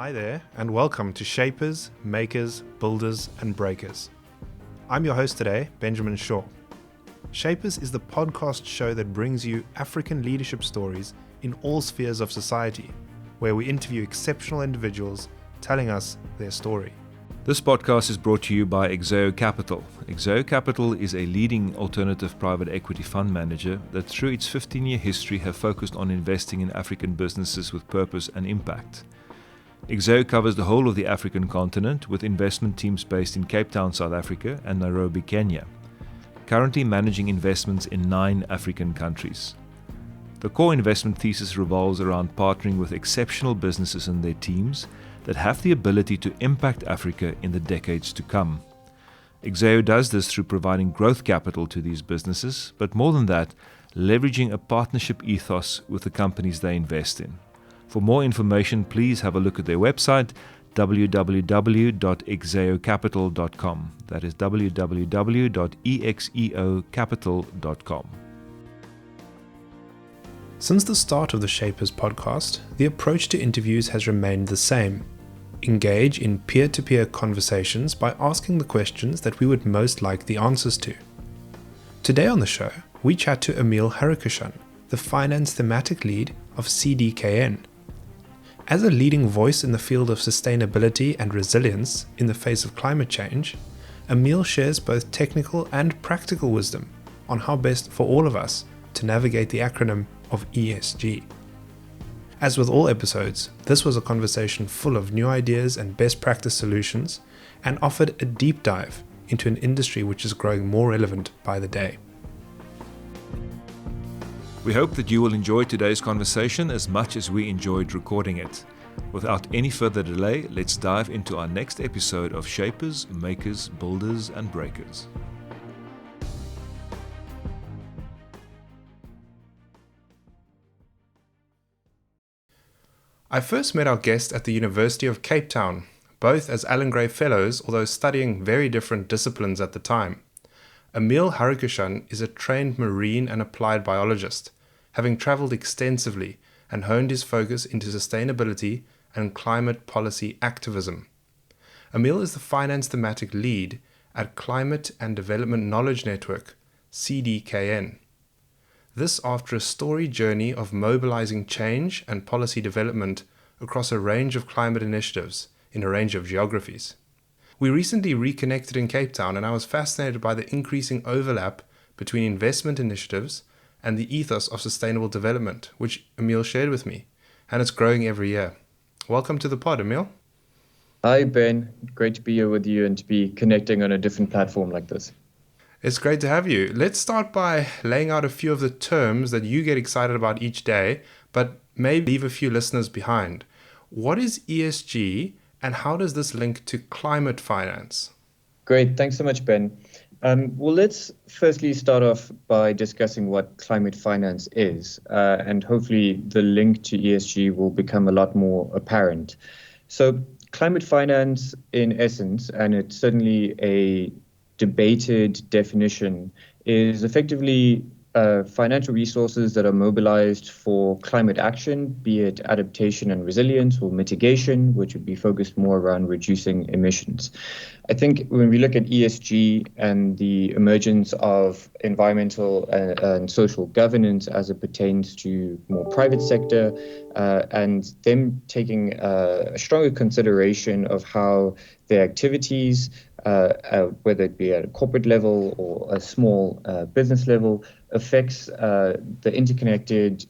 Hi there, and welcome to Shapers, Makers, Builders, and Breakers. I'm your host today, Benjamin Shaw. Shapers is the podcast show that brings you African leadership stories in all spheres of society, where we interview exceptional individuals telling us their story. This podcast is brought to you by Ameil Capital. Ameil Capital is a leading alternative private equity fund manager that through its 15-year history have focused on investing in African businesses with purpose and impact. Ameil covers the whole of the African continent with investment teams based in Cape Town, South Africa and Nairobi, Kenya, currently managing investments in 9 African countries. The core investment thesis revolves around partnering with exceptional businesses and their teams that have the ability to impact Africa in the decades to come. Ameil does this through providing growth capital to these businesses, but more than that, leveraging a partnership ethos with the companies they invest in. For more information, please have a look at their website, www.exeocapital.com. That is www.exeocapital.com. Since the start of the Shapers podcast, the approach to interviews has remained the same. Engage in peer-to-peer conversations by asking the questions that we would most like the answers to. Today on the show, we chat to Ameil Harikishun, the Finance Thematic Lead of CDKN. As a leading voice in the field of sustainability and resilience in the face of climate change, Ameil shares both technical and practical wisdom on how best for all of us to navigate the acronym of ESG. As with all episodes, this was a conversation full of new ideas and best practice solutions and offered a deep dive into an industry which is growing more relevant by the day. We hope that you will enjoy today's conversation as much as we enjoyed recording it. Without any further delay, let's dive into our next episode of Shapers, Makers, Builders, and Breakers. I first met our guest at the University of Cape Town, both as Allan Gray Fellows, although studying very different disciplines at the time. Ameil Harikishun is a trained marine and applied biologist, having travelled extensively and honed his focus into sustainability and climate policy activism. Ameil is the Finance Thematic Lead at Climate and Development Knowledge Network, CDKN. This after a storied journey of mobilizing change and policy development across a range of climate initiatives in a range of geographies. We recently reconnected in Cape Town and I was fascinated by the increasing overlap between investment initiatives and the ethos of sustainable development, which Ameil shared with me, and it's growing every year. Welcome to the pod, Ameil. Hi, Ben. Great to be here with you and to be connecting on a different platform like this. It's great to have you. Let's start by laying out a few of the terms that you get excited about each day, but maybe leave a few listeners behind. What is ESG and how does this link to climate finance? Great. Thanks so much, Ben. Well, let's firstly start off by discussing what climate finance is, and hopefully the link to ESG will become a lot more apparent. So climate finance, in essence, and it's certainly a debated definition, is effectively financial resources that are mobilized for climate action, be it adaptation and resilience or mitigation, which would be focused more around reducing emissions. I think when we look at ESG and the emergence of environmental and social governance as it pertains to more private sector, and them taking a stronger consideration of how their activities, whether it be at a corporate level or a small business level, affects the interconnected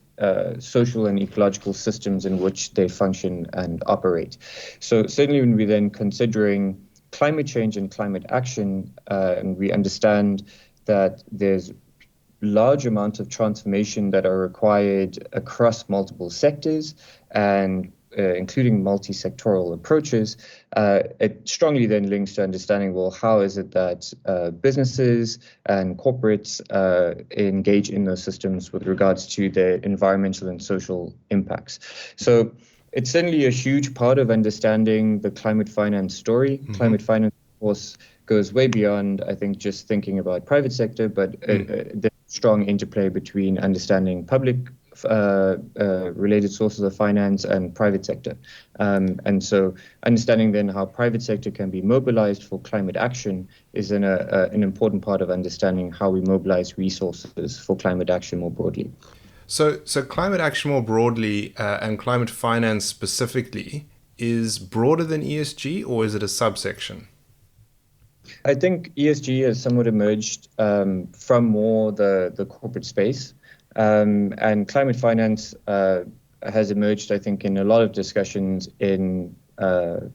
social and ecological systems in which they function and operate. So certainly when we're then considering climate change and climate action, and we understand that there's large amounts of transformation that are required across multiple sectors and including multi-sectoral approaches, it strongly then links to understanding, well, how is it that businesses and corporates engage in those systems with regards to their environmental and social impacts. So it's certainly a huge part of understanding the climate finance story. Mm-hmm. Climate finance, of course, goes way beyond, I think, just thinking about private sector, but the strong interplay between understanding public related sources of finance and private sector. And so understanding then how private sector can be mobilized for climate action is an important part of understanding how we mobilize resources for climate action more broadly. So climate action more broadly and climate finance specifically is broader than ESG, or is it a subsection? I think ESG has somewhat emerged from more the corporate space, and climate finance has emerged, I think, in a lot of discussions in the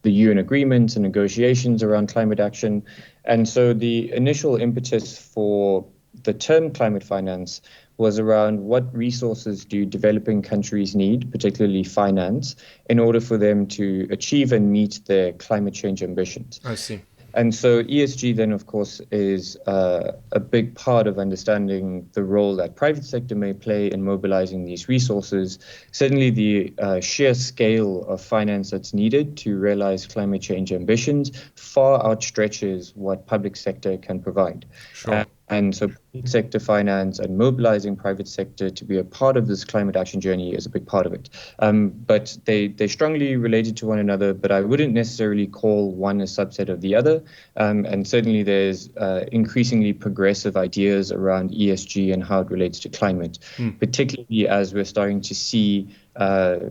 UN agreements and negotiations around climate action. And so the initial impetus for the term climate finance was around what resources do developing countries need, particularly finance, in order for them to achieve and meet their climate change ambitions. I see. And so ESG then, of course, is a big part of understanding the role that private sector may play in mobilizing these resources. Certainly the sheer scale of finance that's needed to realize climate change ambitions far outstretches what public sector can provide. Sure. And so private sector finance and mobilizing private sector to be a part of this climate action journey is a big part of it. But they're strongly related to one another, but I wouldn't necessarily call one a subset of the other. And certainly there's increasingly progressive ideas around ESG and how it relates to climate, particularly as we're starting to see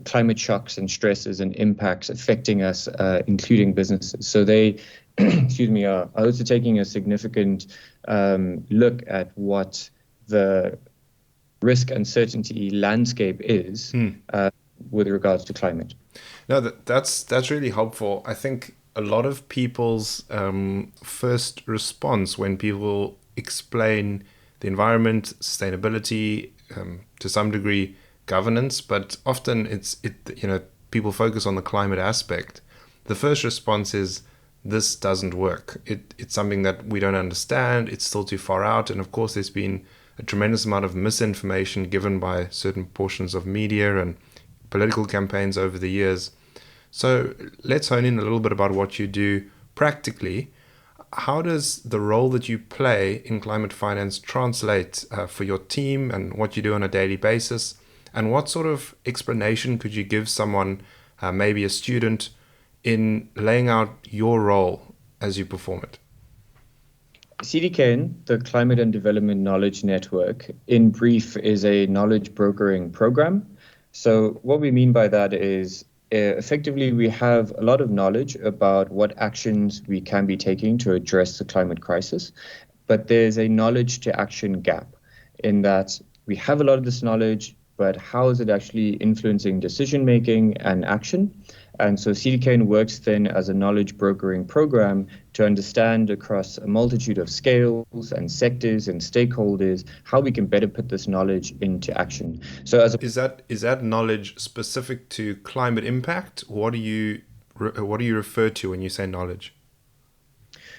climate shocks and stresses and impacts affecting us, including businesses. So they are also taking a significant look at what the risk uncertainty landscape is with regards to climate. No, that's really helpful. I think a lot of people's first response when people explain the environment, sustainability, to some degree governance, but often people focus on the climate aspect. The first response is, this doesn't work. It's something that we don't understand. It's still too far out. And of course, there's been a tremendous amount of misinformation given by certain portions of media and political campaigns over the years. So let's hone in a little bit about what you do practically. How does the role that you play in climate finance translate for your team and what you do on a daily basis? And what sort of explanation could you give someone, maybe a student, in laying out your role as you perform it? CDKN, the Climate and Development Knowledge Network, in brief, is a knowledge brokering program. So what we mean by that is effectively we have a lot of knowledge about what actions we can be taking to address the climate crisis, but there's a knowledge to action gap in that we have a lot of this knowledge, but how is it actually influencing decision making and action? And so CDKN works then as a knowledge brokering program to understand across a multitude of scales and sectors and stakeholders how we can better put this knowledge into action. So is that knowledge specific to climate impact? What do you refer to when you say knowledge?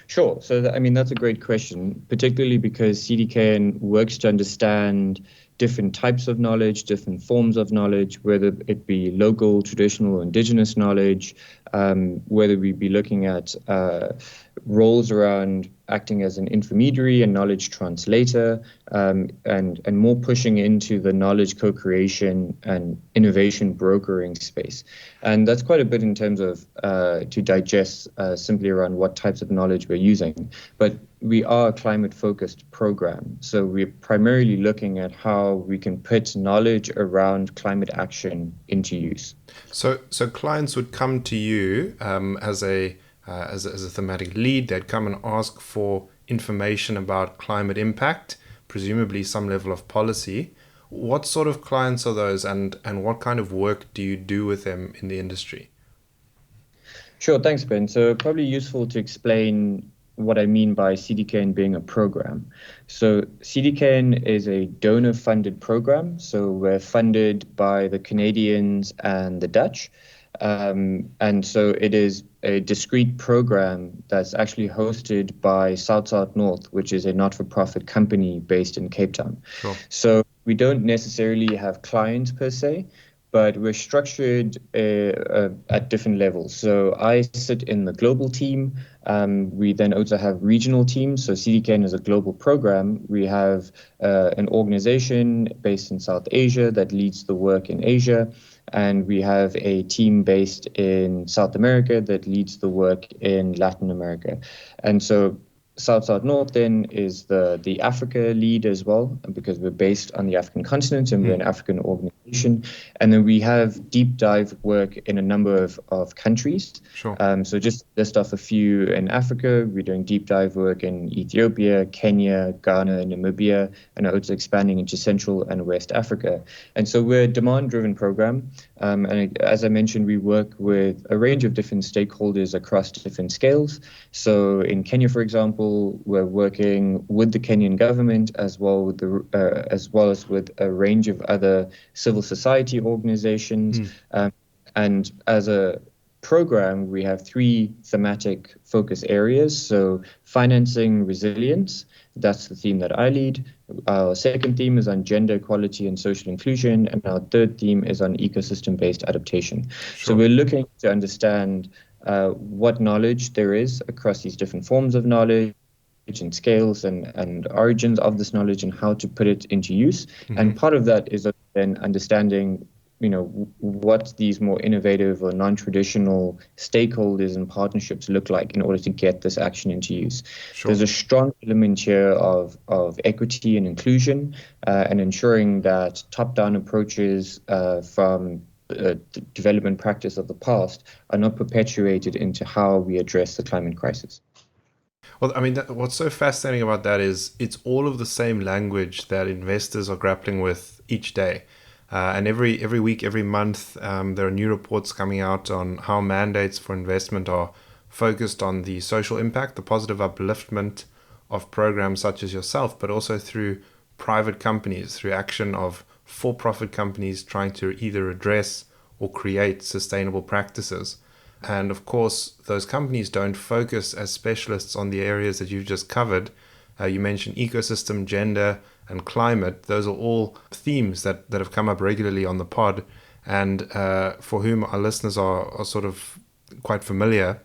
Sure. So that's a great question, particularly because CDKN works to understand different types of knowledge, different forms of knowledge, whether it be local, traditional, indigenous knowledge, whether we be looking at roles around acting as an intermediary and knowledge translator, and more pushing into the knowledge co-creation and innovation brokering space. And that's quite a bit in terms of to digest simply around what types of knowledge we're using. But we are a climate-focused program, so we're primarily looking at how we can put knowledge around climate action into use. So clients would come to you as a thematic lead. They'd come and ask for information about climate impact, presumably some level of policy. What sort of clients are those, and what kind of work do you do with them in the industry? Sure, thanks, Ben. So probably useful to explain what I mean by CDKN being a program. So CDKN is a donor-funded program. So we're funded by the Canadians and the Dutch. And so it is a discrete program that's actually hosted by South North, which is a not-for-profit company based in Cape Town. Sure. So we don't necessarily have clients per se, but we're structured at different levels. So I sit in the global team. We then also have regional teams. So CDKN is a global program. We have an organization based in South Asia that leads the work in Asia. And we have a team based in South America that leads the work in Latin America. And so South-South-North then is the Africa lead as well, because we're based on the African continent and we're an African organization. And then we have deep dive work in a number of countries. Sure. So just to list off a few in Africa, we're doing deep dive work in Ethiopia, Kenya, Ghana, Namibia, and also expanding into Central and West Africa. And so we're a demand-driven program. And as I mentioned, we work with a range of different stakeholders across different scales. So in Kenya, for example, we're working with the Kenyan government as well as with a range of other civil society organizations. And as a program, we have 3 thematic focus areas. So financing resilience, that's the theme that I lead. Our second theme is on gender equality and social inclusion. And our third theme is on ecosystem-based adaptation. Sure. So we're looking to understand what knowledge there is across these different forms of knowledge and scales and origins of this knowledge and how to put it into use. And part of that is then understanding, what these more innovative or non-traditional stakeholders and partnerships look like in order to get this action into use. Sure. There's a strong element here of equity and inclusion and ensuring that top-down approaches from development practice of the past are not perpetuated into how we address the climate crisis. Well, I mean, what's so fascinating about that is it's all of the same language that investors are grappling with each day. And every week, every month, there are new reports coming out on how mandates for investment are focused on the social impact, the positive upliftment of programs such as yourself, but also through private companies, through action of for-profit companies trying to either address or create sustainable practices. And of course, those companies don't focus as specialists on the areas that you've just covered. You mentioned ecosystem, gender, and climate. Those are all themes that have come up regularly on the pod, and for whom our listeners are sort of quite familiar.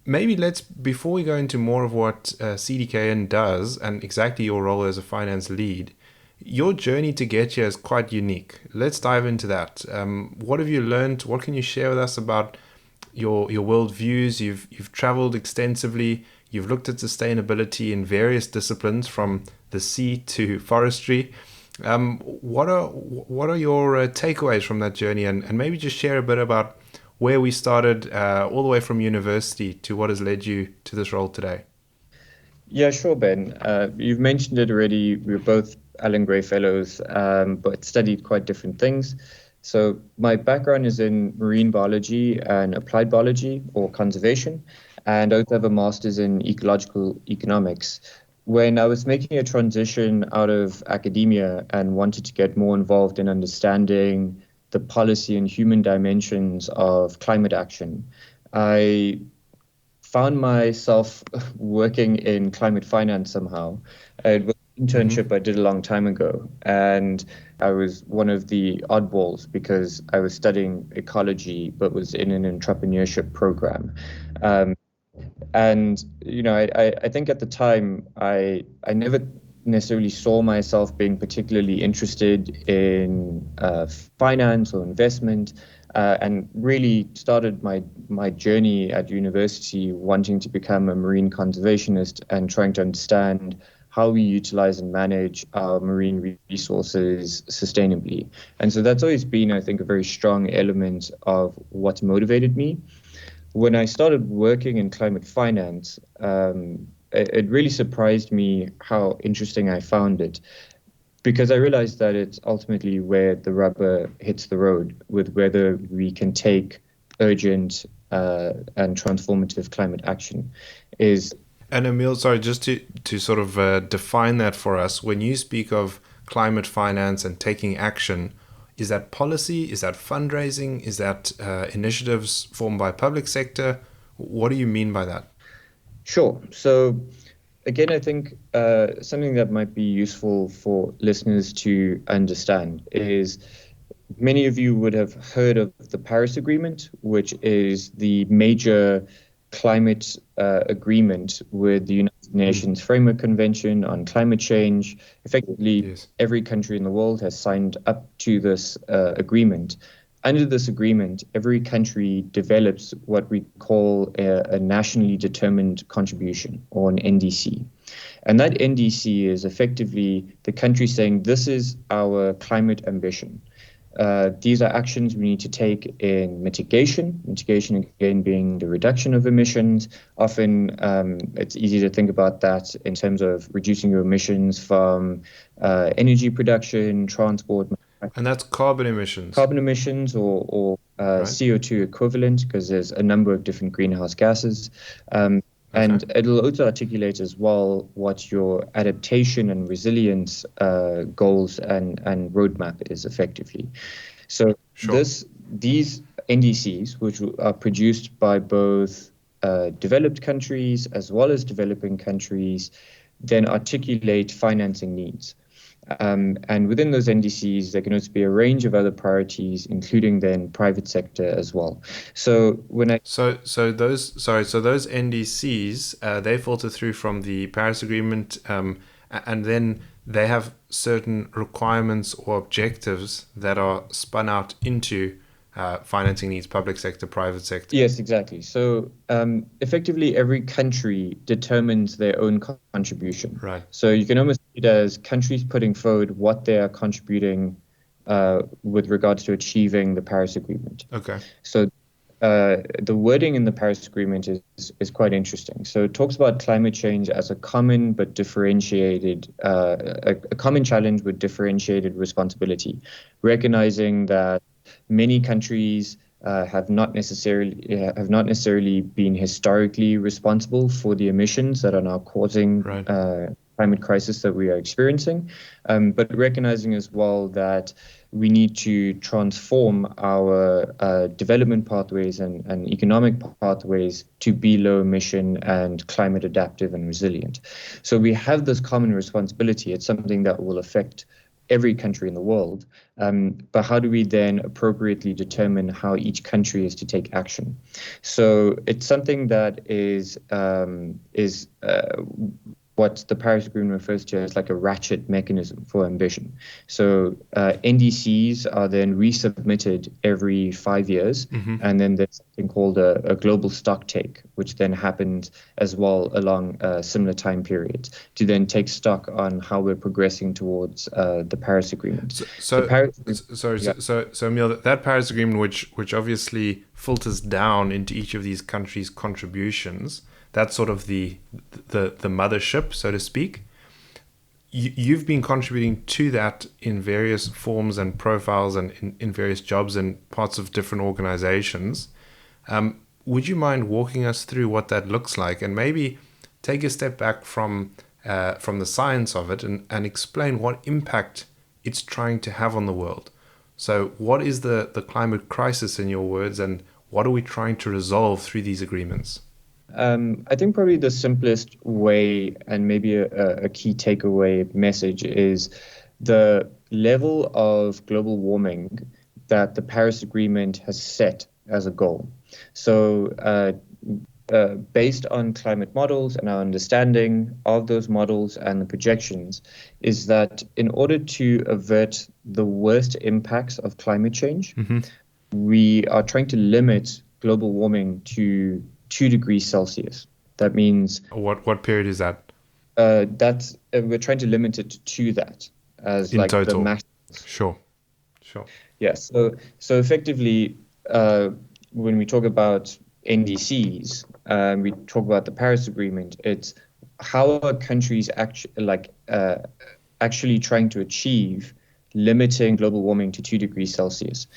Maybe before we go into more of what CDKN does and exactly your role as a finance lead, your journey to get here is quite unique. Let's dive into that. What have you learned? What can you share with us about your worldviews? You've traveled extensively. You've looked at sustainability in various disciplines, from the sea to forestry. What are your takeaways from that journey? And maybe just share a bit about where we started all the way from university to what has led you to this role today. Yeah, sure, Ben. You've mentioned it already. We're both Alan Gray Fellows, but studied quite different things. So my background is in marine biology and applied biology, or conservation, and I also have a master's in ecological economics. When I was making a transition out of academia and wanted to get more involved in understanding the policy and human dimensions of climate action, I found myself working in climate finance somehow. It was an internship I did a long time ago, and I was one of the oddballs because I was studying ecology but was in an entrepreneurship program. And I think at the time I never necessarily saw myself being particularly interested in finance or investment, and really started my journey at university wanting to become a marine conservationist and trying to understand how we utilize and manage our marine resources sustainably. And so that's always been, I think, a very strong element of what motivated me. When I started working in climate finance, it really surprised me how interesting I found it, because I realized that it's ultimately where the rubber hits the road with whether we can take urgent and transformative climate action. And Ameil, sorry, just to sort of define that for us, when you speak of climate finance and taking action, is that policy? Is that fundraising? Is that initiatives formed by public sector? What do you mean by that? Sure. So again, I think something that might be useful for listeners to understand is Many of you would have heard of the Paris Agreement, which is the major climate agreement with the United Nations Framework Convention on Climate Change. Effectively, Yes. every country in the world has signed up to this agreement. Under this agreement, every country develops what we call a nationally determined contribution, or an NDC. And that NDC is effectively the country saying, this is our climate ambition. These are actions we need to take in mitigation. Mitigation, again, being the reduction of emissions. Often it's easy to think about that in terms of reducing your emissions from energy production, transport. And that's carbon emissions. Carbon emissions or Right. CO2 equivalent, because there's a number of different greenhouse gases. And it'll also articulate as well what your adaptation and resilience goals and roadmap is effectively. So Sure. these NDCs, which are produced by both developed countries as well as developing countries, then articulate financing needs. And within those NDCs, there can also be a range of other priorities, including then private sector as well. So those NDCs, they filter through from the Paris Agreement, and then they have certain requirements or objectives that are spun out into financing needs, public sector, private sector. Yes, exactly. So effectively, every country determines their own contribution. Right. So you can almost see it as countries putting forward what they are contributing with regards to achieving the Paris Agreement. Okay. So the wording in the Paris Agreement is quite interesting. So it talks about climate change as a common but differentiated, a common challenge with differentiated responsibility, recognizing that many countries have not necessarily been historically responsible for the emissions that are now causing climate crisis that we are experiencing, but recognizing as well that we need to transform our development pathways and economic pathways to be low emission and climate adaptive and resilient. So we have this common responsibility. It's something that will affect every country in the world. But how do we then appropriately determine how each country is to take action? So it's something that is what the Paris Agreement refers to as like a ratchet mechanism for ambition. So NDCs are then resubmitted every 5 years, and then there's something called a global stock take, which then happens as well along similar time periods to then take stock on how we're progressing towards the Paris Agreement. So Ameil, that Paris Agreement, which obviously filters down into each of these countries' contributions, that's sort of the mothership, so to speak. You've been contributing to that in various forms and profiles and in various jobs and parts of different organizations. Would you mind walking us through what that looks like, and maybe take a step back from the science of it and explain what impact it's trying to have on the world? So what is the climate crisis in your words, and what are we trying to resolve through these agreements? I think probably the simplest way and maybe a key takeaway message is the level of global warming that the Paris Agreement has set as a goal. So based on climate models and our understanding of those models and the projections, is that in order to avert the worst impacts of climate change, we are trying to limit global warming to 2 degrees Celsius. That means what period is that? That's we're trying to limit it to that as in like total. the max. Sure. Yes. So effectively, when we talk about NDCs, we talk about the Paris Agreement. It's how are countries actually trying to achieve limiting global warming to 2 degrees Celsius.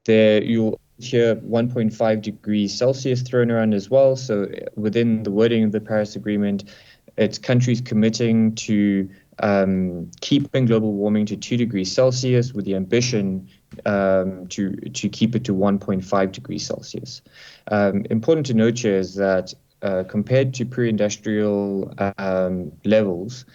There you'll hear 1.5 degrees Celsius thrown around as well. So within the wording of the Paris Agreement, it's countries committing to keeping global warming to 2 degrees Celsius with the ambition to keep it to 1.5 degrees Celsius. Important to note here is that compared to pre-industrial levels,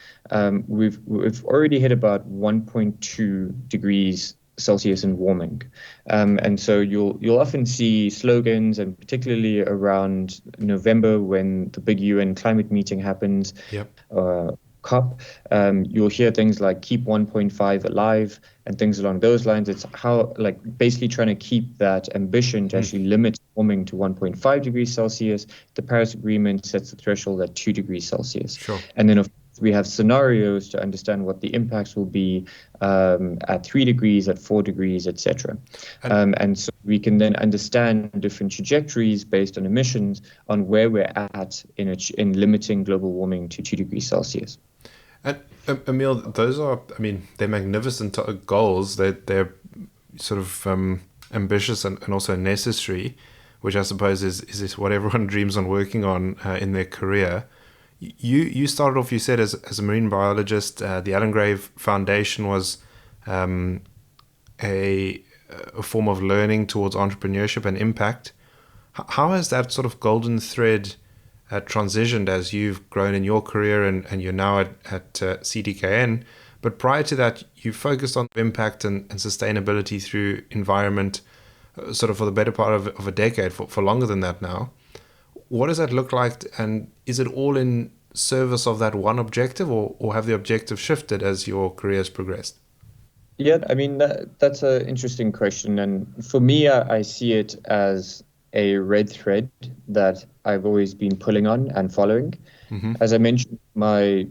we've already hit about 1.2 degrees Celsius and warming. And so you'll often see slogans, and particularly around November when the big UN climate meeting happens, Yep. COP, you'll hear things like keep 1.5 alive and things along those lines. It's how, like, basically trying to keep that ambition to actually limit warming to 1.5 degrees Celsius. The Paris Agreement sets the threshold at 2 degrees Celsius. Sure. And then, of course, we have scenarios to understand what the impacts will be at 3 degrees, at 4 degrees, etc. And so we can then understand different trajectories based on emissions on where we're at in limiting global warming to 2 degrees Celsius. And Ameil, those are, I mean, they're magnificent goals. They're sort of ambitious and also necessary, which I suppose is what everyone dreams on working on in their career. You started off, you said, as a marine biologist. The Alan Gray Foundation was a form of learning towards entrepreneurship and impact. How has that sort of golden thread transitioned as you've grown in your career and you're now at CDKN? But prior to that, you focused on impact and sustainability through environment sort of for the better part of a decade, for longer than that now. What does that look like, and is it all in service of that one objective, or have the objectives shifted as your career has progressed? Yeah, I mean, that's an interesting question. And for me, I see it as a red thread that I've always been pulling on and following. Mm-hmm. As I mentioned, my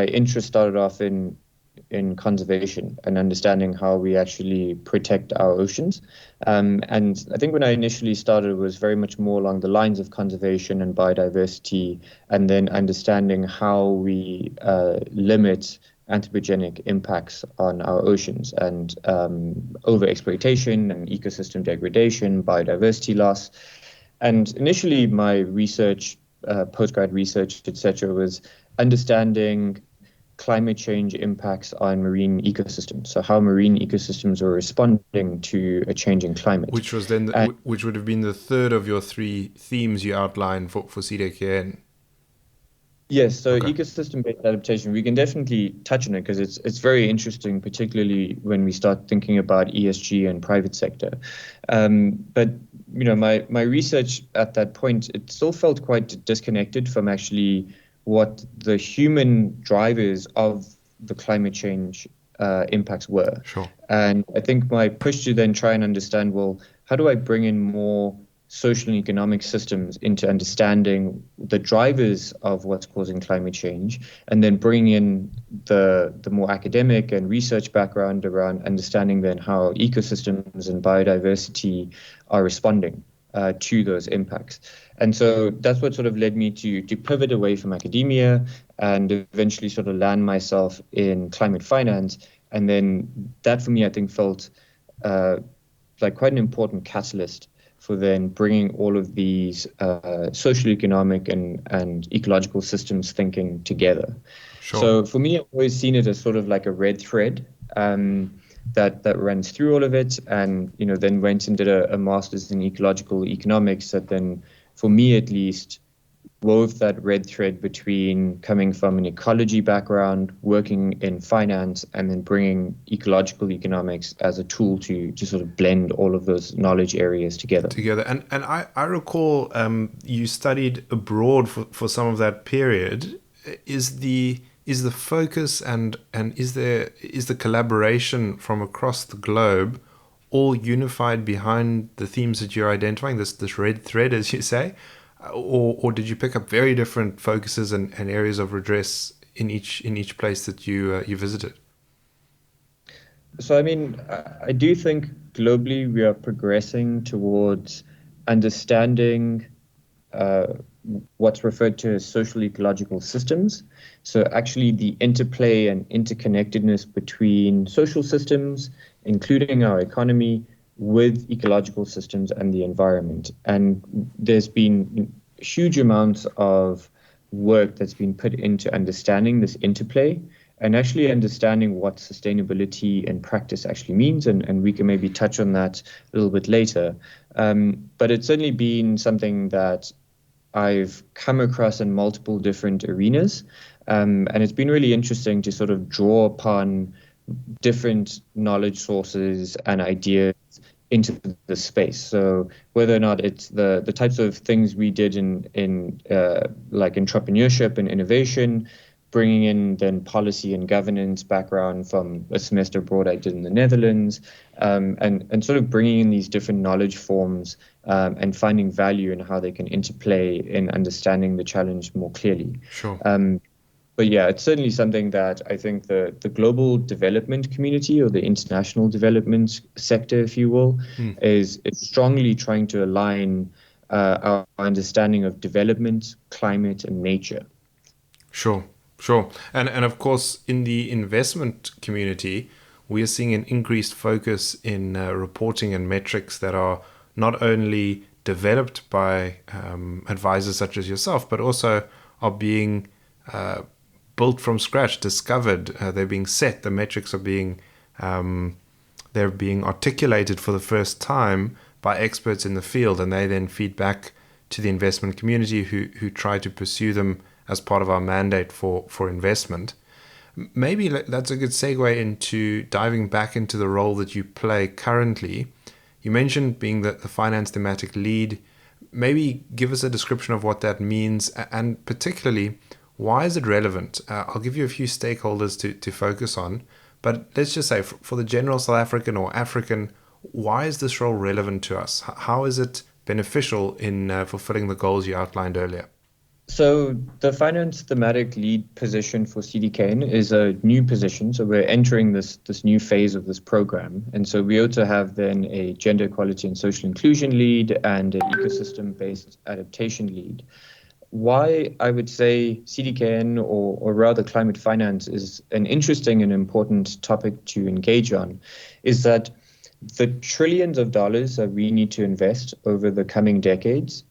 interest started off in conservation and understanding how we actually protect our oceans. And I think when I initially started, it was very much more along the lines of conservation and biodiversity, and then understanding how we limit anthropogenic impacts on our oceans and overexploitation and ecosystem degradation, biodiversity loss. And initially, my research, postgrad research, etc., was understanding climate change impacts on marine ecosystems. So how marine ecosystems are responding to a changing climate. Which was then, which would have been the third of your three themes you outlined for CDKN. Yes, so Okay. ecosystem-based adaptation, we can definitely touch on it because it's very interesting, particularly when we start thinking about ESG and private sector. But my research at that point, it still felt quite disconnected from actually what the human drivers of the climate change impacts were. Sure. And I think my push to then try and understand, well, how do I bring in more social and economic systems into understanding the drivers of what's causing climate change, and then bring in the more academic and research background around understanding then how ecosystems and biodiversity are responding to those impacts. And so that's what sort of led me to pivot away from academia and eventually sort of land myself in climate finance. And then that for me, I think, felt like quite an important catalyst for then bringing all of these social, economic, and ecological systems thinking together. Sure. So for me, I've always seen it as sort of like a red thread that runs through all of it, and then went and did a master's in ecological economics that then, for me at least, wove that red thread between coming from an ecology background, working in finance, and then bringing ecological economics as a tool to sort of blend all of those knowledge areas together. And I recall you studied abroad for some of that period. Is the focus and is the collaboration from across the globe all unified behind the themes that you're identifying, this red thread, as you say? Or did you pick up very different focuses and areas of redress in each place that you visited? So, I mean, I do think globally we are progressing towards understanding what's referred to as social ecological systems. So actually the interplay and interconnectedness between social systems, including our economy, with ecological systems and the environment. And there's been huge amounts of work that's been put into understanding this interplay and actually understanding what sustainability in practice actually means. And we can maybe touch on that a little bit later. But it's certainly been something that I've come across in multiple different arenas. And it's been really interesting to sort of draw upon different knowledge sources and ideas into the space. So whether or not it's the types of things we did in like entrepreneurship and innovation, bringing in then policy and governance background from a semester abroad I did in the Netherlands, and sort of bringing in these different knowledge forms and finding value in how they can interplay in understanding the challenge more clearly. Sure. But yeah, it's certainly something that I think the global development community, or the international development sector, if you will, is strongly trying to align our understanding of development, climate, and nature. Sure. And of course, in the investment community, we are seeing an increased focus in reporting and metrics that are not only developed by advisors such as yourself, but also are being built from scratch, discovered. They're being set. The metrics are being they're being articulated for the first time by experts in the field, and they then feed back to the investment community who try to pursue them as part of our mandate for investment. Maybe that's a good segue into diving back into the role that you play currently. You mentioned being the Finance Thematic Lead. Maybe give us a description of what that means, and particularly, why is it relevant? I'll give you a few stakeholders to focus on, but let's just say for the general South African or African, why is this role relevant to us? How is it beneficial in fulfilling the goals you outlined earlier? So the Finance Thematic Lead position for CDKN is a new position. So we're entering this new phase of this program. And so we also have then a Gender Equality and Social Inclusion Lead and an Ecosystem-Based Adaptation Lead. Why I would say CDKN, or rather climate finance, is an interesting and important topic to engage on is that the trillions of dollars that we need to invest over the coming decades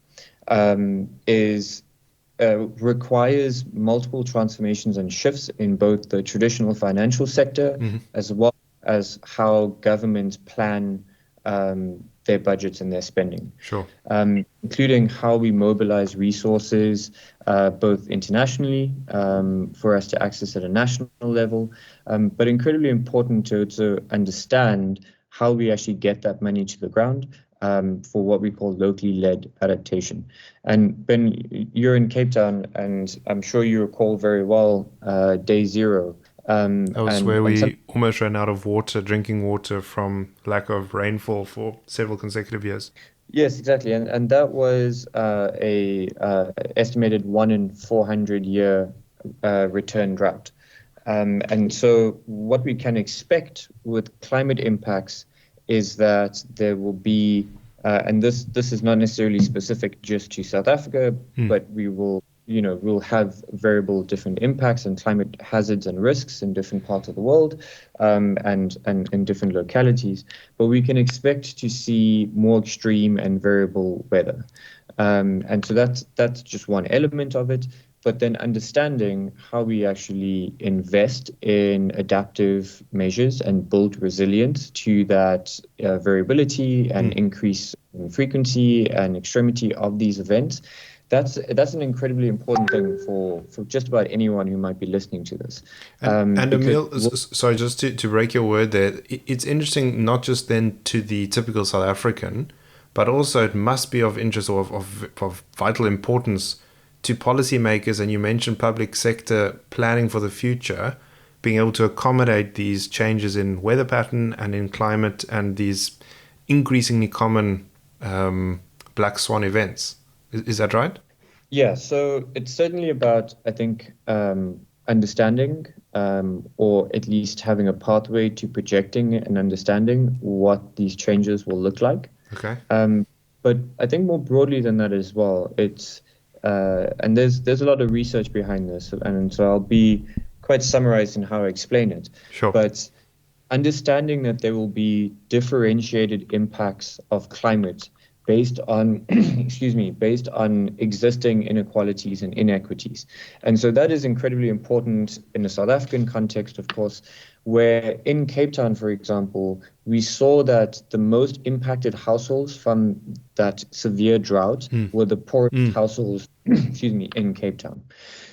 requires multiple transformations and shifts in both the traditional financial sector as well as how governments plan their budgets and their spending. Sure. Including how we mobilize resources, both internationally for us to access at a national level, but incredibly important to understand how we actually get that money to the ground for what we call locally led adaptation. And Ben, you're in Cape Town, and I'm sure you recall very well day zero. That was where we almost ran out of water, drinking water, from lack of rainfall for several consecutive years. Yes, exactly. And that was a estimated 1 in 400 year return drought. And so what we can expect with climate impacts is that there will be, and this is not necessarily specific just to South Africa, but we'll have variable different impacts and climate hazards and risks in different parts of the world, and in different localities. But we can expect to see more extreme and variable weather. And so that's just one element of it. But then understanding how we actually invest in adaptive measures and build resilience to that variability and increase in frequency and extremity of these events, that's an incredibly important thing for just about anyone who might be listening to this. And Ameil, sorry, just to break your word there, it's interesting not just then to the typical South African, but also it must be of interest or of vital importance to policymakers, and you mentioned public sector planning for the future, being able to accommodate these changes in weather pattern and in climate and these increasingly common black swan events. Is that right? Yeah, so it's certainly about, I think, understanding or at least having a pathway to projecting and understanding what these changes will look like. Okay. But I think more broadly than that as well, it's and there's a lot of research behind this, and so I'll be quite summarized in how I explain it. Sure. But understanding that there will be differentiated impacts of climate based on based on existing inequalities and inequities. And so that is incredibly important in the South African context, of course, where in Cape Town, for example, we saw that the most impacted households from that severe drought were the poorest households, in Cape Town.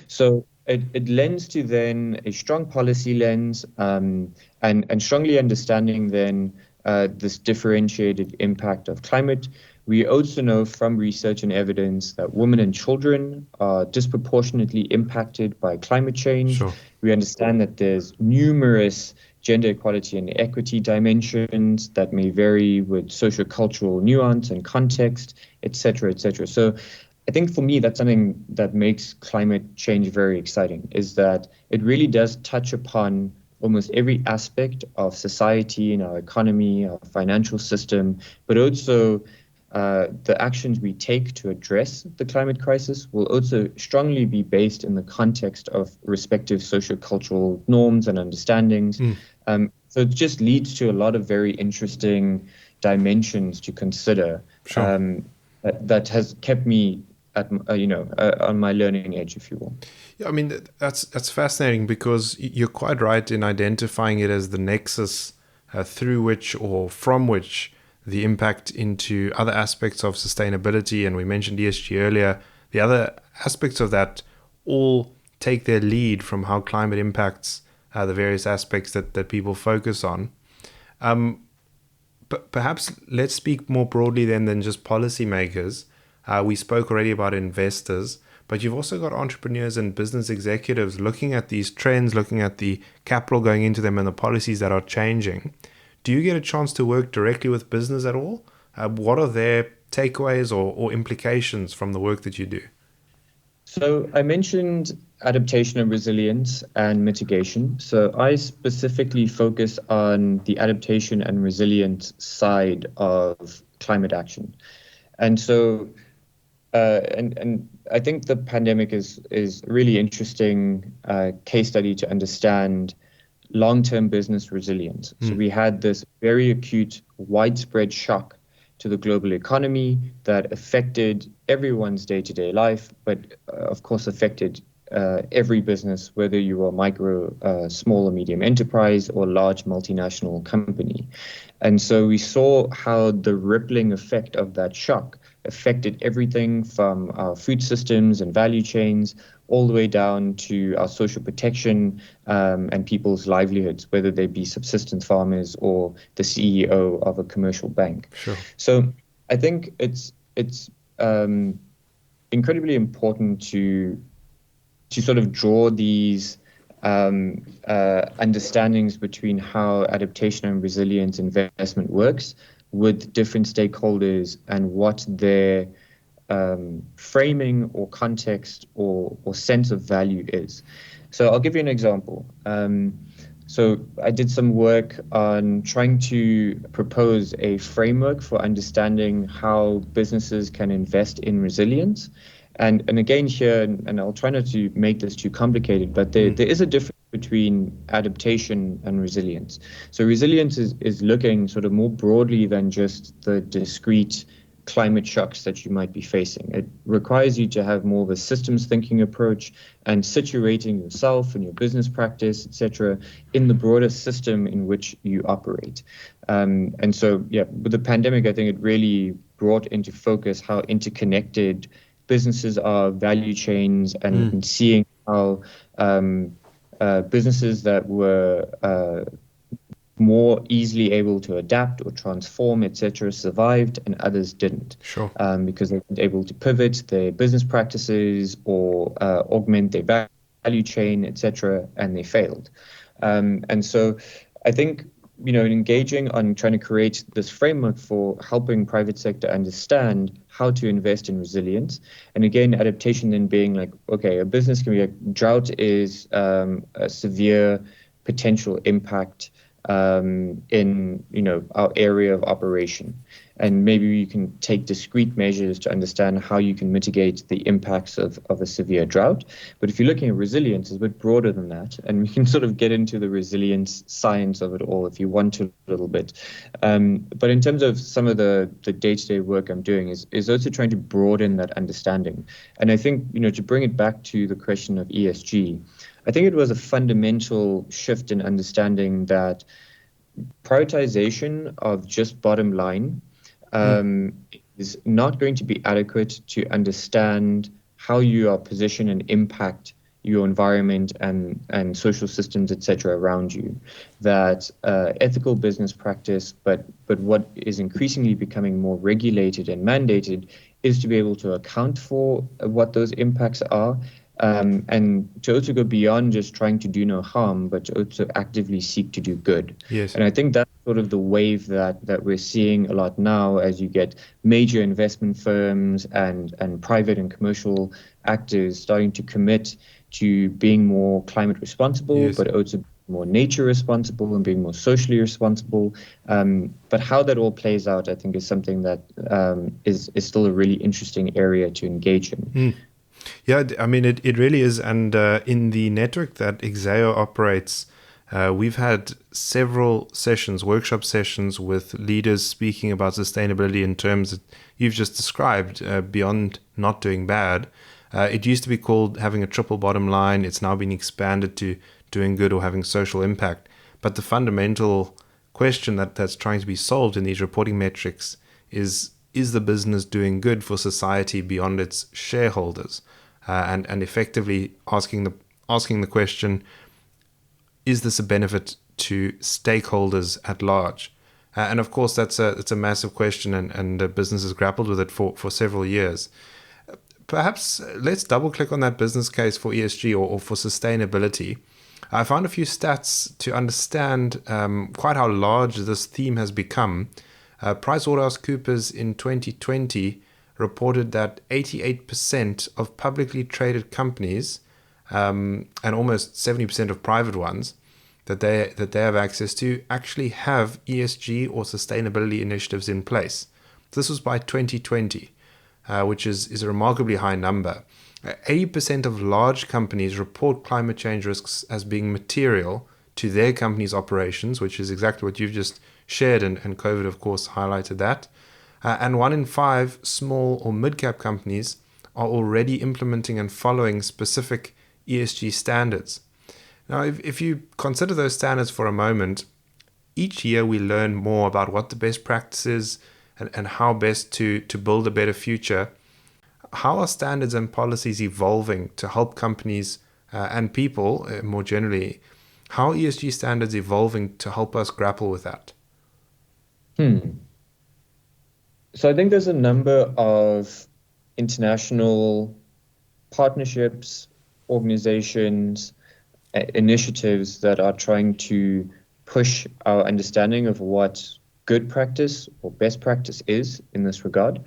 So it lends to then a strong policy lens and and strongly understanding then this differentiated impact of climate. We also know from research and evidence that women and children are disproportionately impacted by climate change. Sure. We understand that there's numerous gender equality and equity dimensions that may vary with sociocultural nuance and context, et cetera, et cetera. So I think for me, that's something that makes climate change very exciting, is that it really does touch upon almost every aspect of society and our economy, our financial system, but also the actions we take to address the climate crisis will also strongly be based in the context of respective sociocultural norms and understandings. So it just leads to a lot of very interesting dimensions to consider. Sure. That has kept me at on my learning edge, if you will. Yeah, I mean, that's fascinating, because you're quite right in identifying it as the nexus through which or from which the impact into other aspects of sustainability, and we mentioned ESG earlier, the other aspects of that all take their lead from how climate impacts the various aspects that people focus on. But perhaps let's speak more broadly then than just policymakers. We spoke already about investors, but you've also got entrepreneurs and business executives looking at these trends, looking at the capital going into them and the policies that are changing. Do you get a chance to work directly with business at all? What are their takeaways or implications from the work that you do? So I mentioned adaptation and resilience and mitigation. So I specifically focus on the adaptation and resilience side of climate action. And so and I think the pandemic is a really interesting case study to understand long-term business resilience. So we had this very acute, widespread shock to the global economy that affected everyone's day-to-day life, but of course affected every business, whether you are micro, small or medium enterprise or large multinational company. And so we saw how the rippling effect of that shock affected everything from our food systems and value chains all the way down to our social protection and people's livelihoods, whether they be subsistence farmers or the CEO of a commercial bank. Sure. So I think it's incredibly important to sort of draw these understandings between how adaptation and resilience investment works with different stakeholders and what their framing or context or sense of value is. So I'll give you an example. So I did some work on trying to propose a framework for understanding how businesses can invest in resilience. And again here, and I'll try not to make this too complicated, but there is a difference between adaptation and resilience. So resilience is looking sort of more broadly than just the discrete climate shocks that you might be facing. It requires you to have more of a systems thinking approach and situating yourself and your business practice, etc., in the broader system in which you operate. And so, yeah, with the pandemic, I think it really brought into focus how interconnected businesses are, value chains, and seeing how businesses that were more easily able to adapt or transform, etc., survived, and others didn't. Sure. Because they weren't able to pivot their business practices or augment their value chain, etc., and they failed. And so I think, engaging on trying to create this framework for helping private sector understand how to invest in resilience. And again, adaptation then being like, okay, a business can be like, drought is a severe potential impact in our area of operation, and maybe you can take discrete measures to understand how you can mitigate the impacts of a severe drought. But if you're looking at resilience, it's a bit broader than that, and we can sort of get into the resilience science of it all if you want to a little bit. But in terms of some of the day-to-day work I'm doing is also trying to broaden that understanding. And I think, to bring it back to the question of ESG, I think it was a fundamental shift in understanding that prioritization of just bottom line is not going to be adequate to understand how you are positioned and impact your environment and social systems, etc., around you. That ethical business practice, but what is increasingly becoming more regulated and mandated, is to be able to account for what those impacts are, and to also go beyond just trying to do no harm, but to also actively seek to do good. Yes. And I think that's sort of the wave that we're seeing a lot now, as you get major investment firms and private and commercial actors starting to commit to being more climate responsible, Yes. but also more nature responsible and being more socially responsible. But how that all plays out, I think, is something that is still a really interesting area to engage in. Yeah, I mean, it really is. And in the network that Exeo operates, we've had several sessions, workshop sessions with leaders speaking about sustainability in terms that you've just described, beyond not doing bad. It used to be called having a triple bottom line. It's now been expanded to doing good or having social impact. But the fundamental question that's trying to be solved in these reporting metrics is the business doing good for society beyond its shareholders? And effectively asking the question, is this a benefit to stakeholders at large? And of course, that's a massive question, and the business has grappled with it for several years. Perhaps let's double click on that business case for ESG or for sustainability. I found a few stats to understand quite how large this theme has become. PricewaterhouseCoopers in 2020 reported that 88% of publicly traded companies and almost 70% of private ones that they have access to actually have ESG or sustainability initiatives in place. This was by 2020, which is a remarkably high number. 80% of large companies report climate change risks as being material to their company's operations, which is exactly what you've just shared, and COVID, of course, highlighted that. And 1 in 5 small or mid-cap companies are already implementing and following specific ESG standards. Now, if you consider those standards for a moment, each year we learn more about what the best practice is and how best to build a better future. How are standards and policies evolving to help companies and people more generally? How are ESG standards evolving to help us grapple with that? So I think there's a number of international partnerships, organizations, initiatives that are trying to push our understanding of what good practice or best practice is in this regard.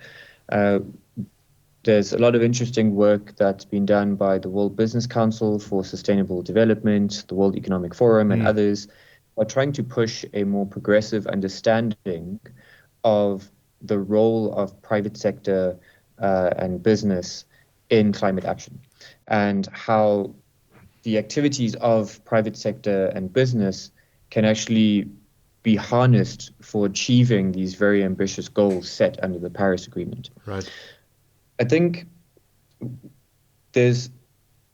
There's a lot of interesting work that's been done by the World Business Council for Sustainable Development, the World Economic Forum, and others are trying to push a more progressive understanding of the role of private sector and business in climate action, and how the activities of private sector and business can actually be harnessed for achieving these very ambitious goals set under the Paris Agreement. Right. I think there's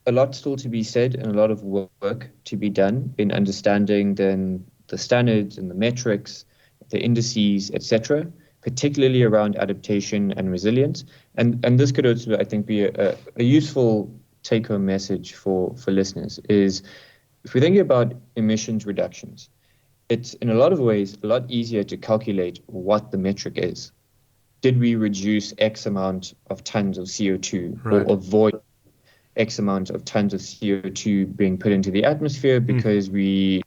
a lot still to be said and a lot of work to be done in understanding then the standards and the metrics, the indices, etc., particularly around adaptation and resilience. And this could also, I think, be a useful take-home message for listeners, is if we think about emissions reductions, it's in a lot of ways a lot easier to calculate what the metric is. Did we reduce X amount of tons of CO2 or avoid X amount of tons of CO2 being put into the atmosphere because we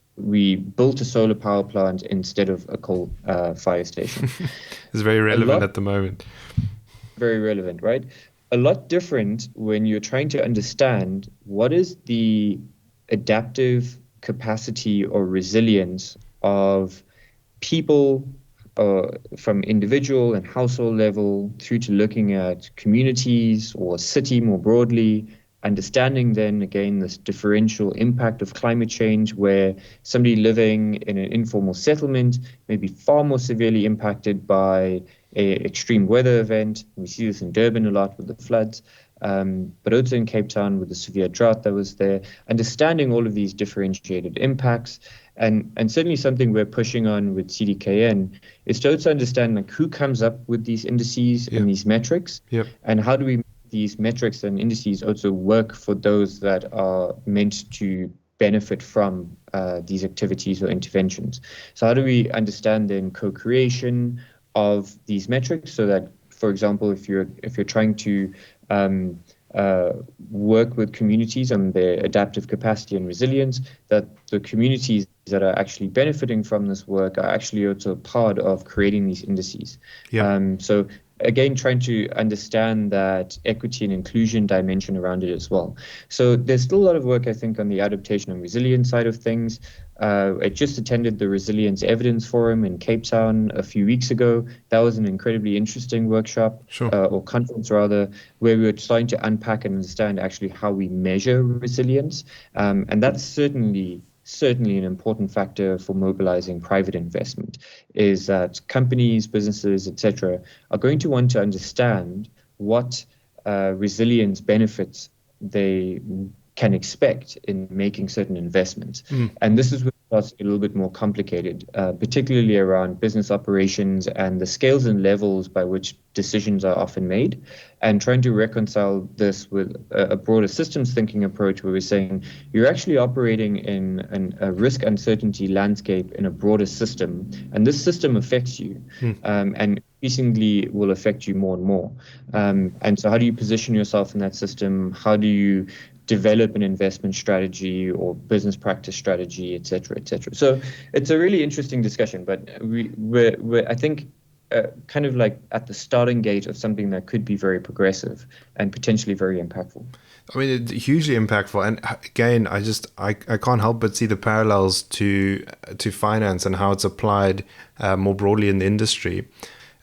built a solar power plant instead of a coal fire station? It's very relevant at the moment. Very relevant, right? A lot different when you're trying to understand what is the adaptive capacity or resilience of people, from individual and household level through to looking at communities or city more broadly, understanding then again this differential impact of climate change, where somebody living in an informal settlement may be far more severely impacted by an extreme weather event. We see this in Durban a lot with the floods, but also in Cape Town with the severe drought that was there. Understanding all of these differentiated impacts, and certainly something we're pushing on with CDKN is to also understand like who comes up with these indices and these metrics, and how do we make these metrics and indices also work for those that are meant to benefit from these activities or interventions. So how do we understand then co-creation of these metrics so that, for example, if you're trying to work with communities on their adaptive capacity and resilience, that the communities that are actually benefiting from this work are actually also part of creating these indices. So again, trying to understand that equity and inclusion dimension around it as well. So there's still a lot of work, I think, on the adaptation and resilience side of things. I just attended the Resilience Evidence Forum in Cape Town a few weeks ago. That was an incredibly interesting workshop, or conference rather, where we were trying to unpack and understand actually how we measure resilience. And that's certainly an important factor for mobilizing private investment, is that companies, businesses, etc., are going to want to understand what resilience benefits they can expect in making certain investments. And this is where it starts to get a little bit more complicated, particularly around business operations and the scales and levels by which decisions are often made, and trying to reconcile this with a broader systems thinking approach where we're saying you're actually operating in a risk uncertainty landscape in a broader system, and this system affects you, and increasingly will affect you more and more. And so how do you position yourself in that system? How do you develop an investment strategy or business practice strategy, et cetera, et cetera? So it's a really interesting discussion, but we're I think, kind of like at the starting gate of something that could be very progressive and potentially very impactful. I mean, it's hugely impactful. And again, I can't help but see the parallels to finance and how it's applied more broadly in the industry.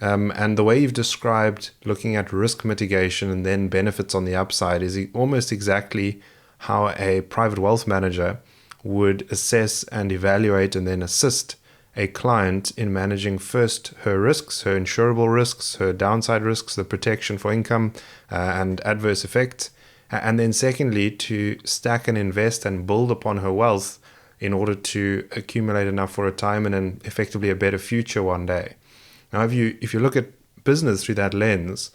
And the way you've described looking at risk mitigation and then benefits on the upside is almost exactly how a private wealth manager would assess and evaluate and then assist a client in managing first her risks, her insurable risks, her downside risks, the protection for income and adverse effects, and then secondly to stack and invest and build upon her wealth in order to accumulate enough for retirement and effectively a better future one day. Now, if you look at business through that lens,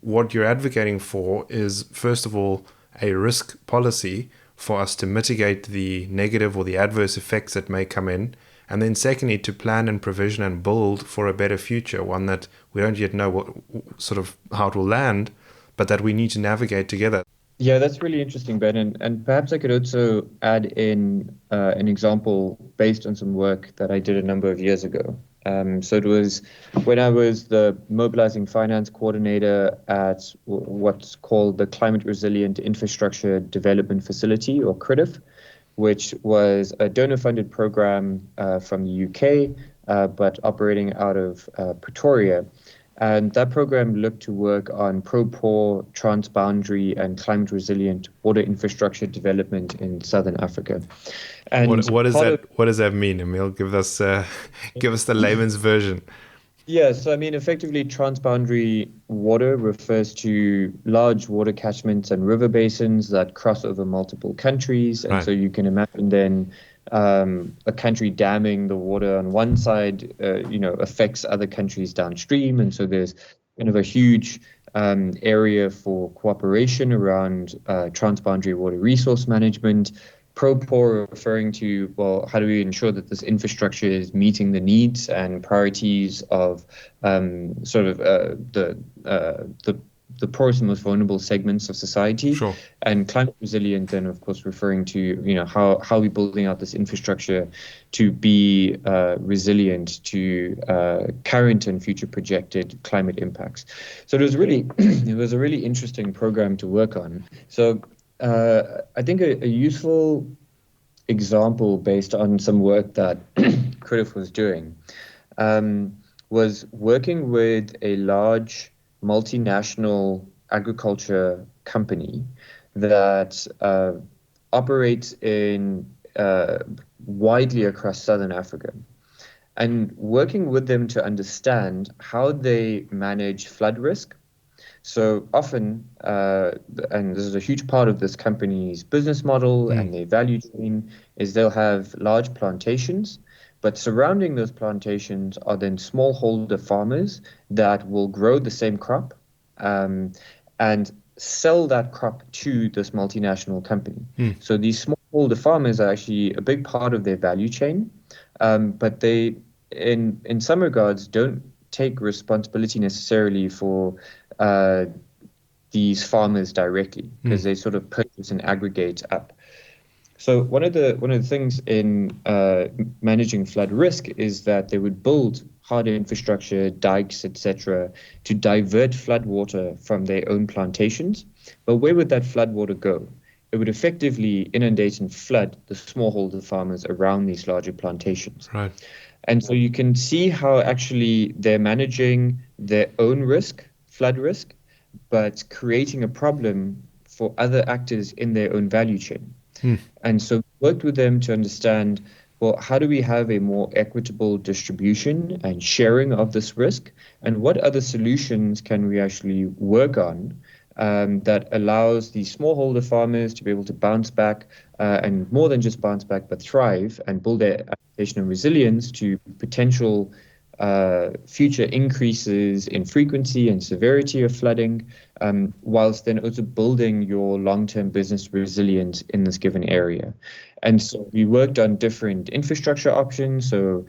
what you're advocating for is, first of all, a risk policy for us to mitigate the negative or the adverse effects that may come in. And then secondly, to plan and provision and build for a better future, one that we don't yet know what sort of how it will land, but that we need to navigate together. Yeah, that's really interesting, Ben. And perhaps I could also add in an example based on some work that I did a number of years ago. So it was when I was the mobilizing finance coordinator at what's called the Climate Resilient Infrastructure Development Facility, or CRIDIF, which was a donor-funded program from the UK, but operating out of Pretoria. And that program looked to work on pro-poor, transboundary, and climate-resilient water infrastructure development in Southern Africa. And what does that mean, Ameil? Give us the layman's version. Yeah, so I mean, effectively, transboundary water refers to large water catchments and river basins that cross over multiple countries. And so you can imagine then a country damming the water on one side, affects other countries downstream. And so there's kind of a huge area for cooperation around transboundary water resource management. Pro-poor referring to, well, how do we ensure that this infrastructure is meeting the needs and priorities of the poorest and most vulnerable segments of society? Sure. And climate resilient then, of course, referring to, how are we building out this infrastructure to be resilient to current and future projected climate impacts. So it was a really interesting program to work on. So I think a useful example based on some work that CRIDIF was doing was working with a large multinational agriculture company that operates in widely across Southern Africa, and working with them to understand how they manage flood risk. So often, and this is a huge part of this company's business model and their value chain, is they'll have large plantations, but surrounding those plantations are then smallholder farmers that will grow the same crop. And sell that crop to this multinational company. So these smallholder farmers are actually a big part of their value chain, but they, in some regards, don't take responsibility necessarily for these farmers directly, because they sort of purchase and aggregate up. So one of the things in managing flood risk is that they would build hard infrastructure, dikes, etc., to divert flood water from their own plantations. But where would that flood water go? It would effectively inundate and flood the smallholder farmers around these larger plantations. Right. And so you can see how actually they're managing their own risk, flood risk, but creating a problem for other actors in their own value chain. And so worked with them to understand, well, how do we have a more equitable distribution and sharing of this risk? And what other solutions can we actually work on that allows these smallholder farmers to be able to bounce back and more than just bounce back, but thrive and build their adaptation and resilience to potential future increases in frequency and severity of flooding, whilst then also building your long-term business resilience in this given area. And so we worked on different infrastructure options, so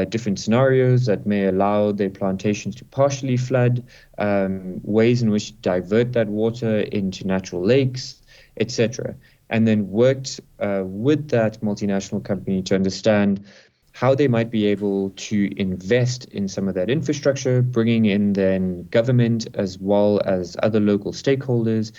different scenarios that may allow their plantations to partially flood, ways in which to divert that water into natural lakes, etc. And then worked with that multinational company to understand how they might be able to invest in some of that infrastructure, bringing in then government as well as other local stakeholders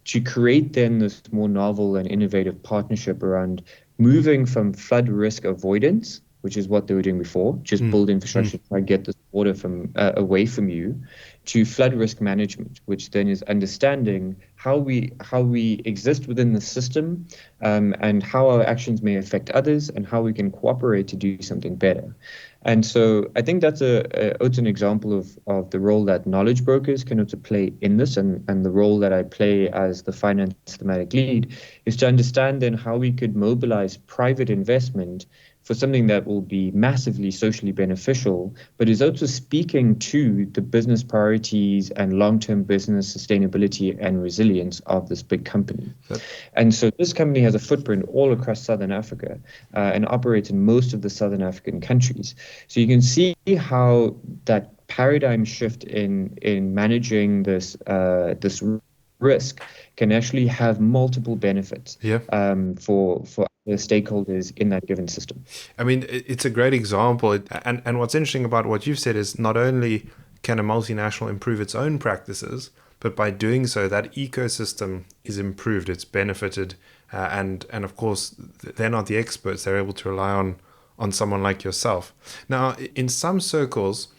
to create then this more novel and innovative partnership around moving from flood risk avoidance, which is what they were doing before, just build infrastructure to try and get this water from away from you, to flood risk management, which then is understanding how we exist within the system, and how our actions may affect others, and how we can cooperate to do something better. And so I think that's it's an example of the role that knowledge brokers can also play in this, and the role that I play as the Finance Thematic Lead is to understand then how we could mobilize private investment for something that will be massively socially beneficial, but is also speaking to the business priorities and long-term business sustainability and resilience of this big company. Yep. And so this company has a footprint all across Southern Africa and operates in most of the Southern African countries. So you can see how that paradigm shift in managing this risk can actually have multiple benefits for the stakeholders in that given system. I mean, it's a great example. And what's interesting about what you've said is not only can a multinational improve its own practices, but by doing so, that ecosystem is improved, it's benefited. And of course, they're not the experts. They're able to rely on someone like yourself. Now, in some circles,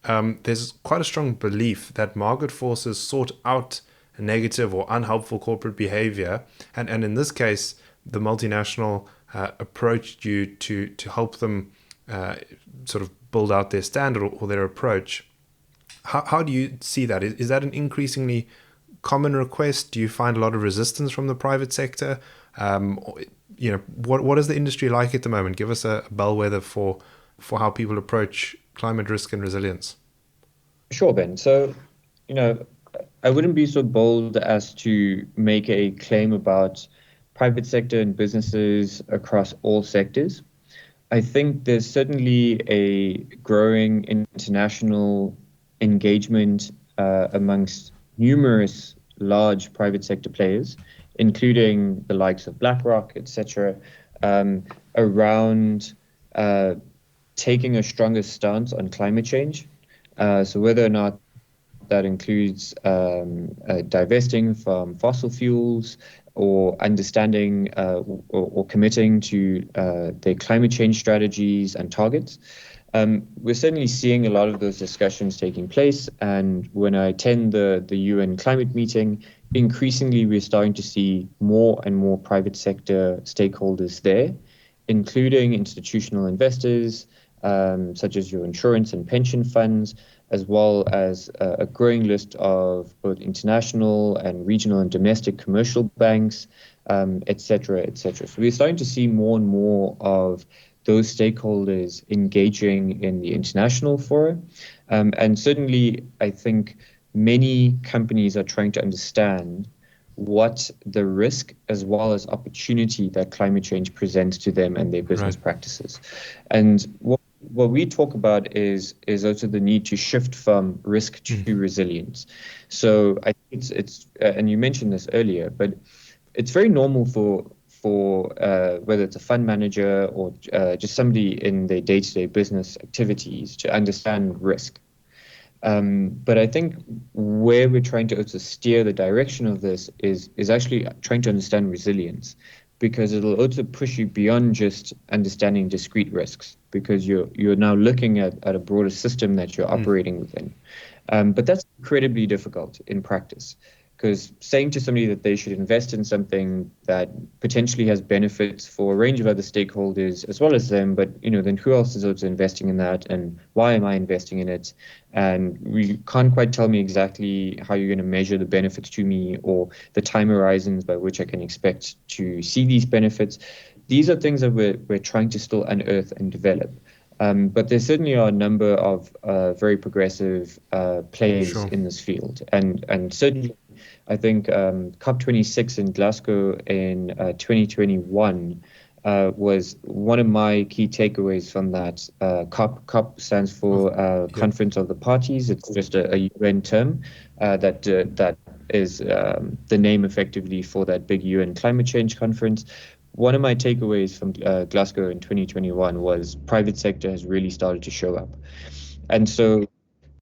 there's quite a strong belief that market forces sort out negative or unhelpful corporate behavior. And in this case, the multinational approached you to help them sort of build out their standard or their approach. How do you see that? Is that an increasingly common request? Do you find a lot of resistance from the private sector? What is the industry like at the moment? Give us a bellwether for how people approach climate risk and resilience. Sure, Ben. So, I wouldn't be so bold as to make a claim about private sector and businesses across all sectors. I think there's certainly a growing international engagement amongst numerous large private sector players, including the likes of BlackRock, etc., around taking a stronger stance on climate change. So whether or not that includes divesting from fossil fuels or understanding or committing to their climate change strategies and targets. We're certainly seeing a lot of those discussions taking place. And when I attend the UN climate meeting, increasingly we're starting to see more and more private sector stakeholders there, including institutional investors, such as your insurance and pension funds, as well as a growing list of both international and regional and domestic commercial banks, et cetera, et cetera. So we're starting to see more and more of those stakeholders engaging in the international forum. And certainly, I think many companies are trying to understand what the risk as well as opportunity that climate change presents to them and their business Right. practices. And what we talk about is also the need to shift from risk to resilience. So I think it's and you mentioned this earlier, but it's very normal for whether it's a fund manager or just somebody in their day-to-day business activities to understand risk. But I think where we're trying to also steer the direction of this is actually trying to understand resilience, because it'll also push you beyond just understanding discrete risks, because you're now looking at a broader system that you're operating within. But that's incredibly difficult in practice, because saying to somebody that they should invest in something that potentially has benefits for a range of other stakeholders as well as them, but then who else is also investing in that, and why am I investing in it? And you can't quite tell me exactly how you're going to measure the benefits to me or the time horizons by which I can expect to see these benefits. These are things that we're trying to still unearth and develop. But there certainly are a number of very progressive players Sure. in this field. And certainly, I think COP26 in Glasgow in 2021 was one of my key takeaways from that. COP stands for Conference of the Parties. It's just a UN term that is the name effectively for that big UN climate change conference. One of my takeaways from Glasgow in 2021 was private sector has really started to show up. And so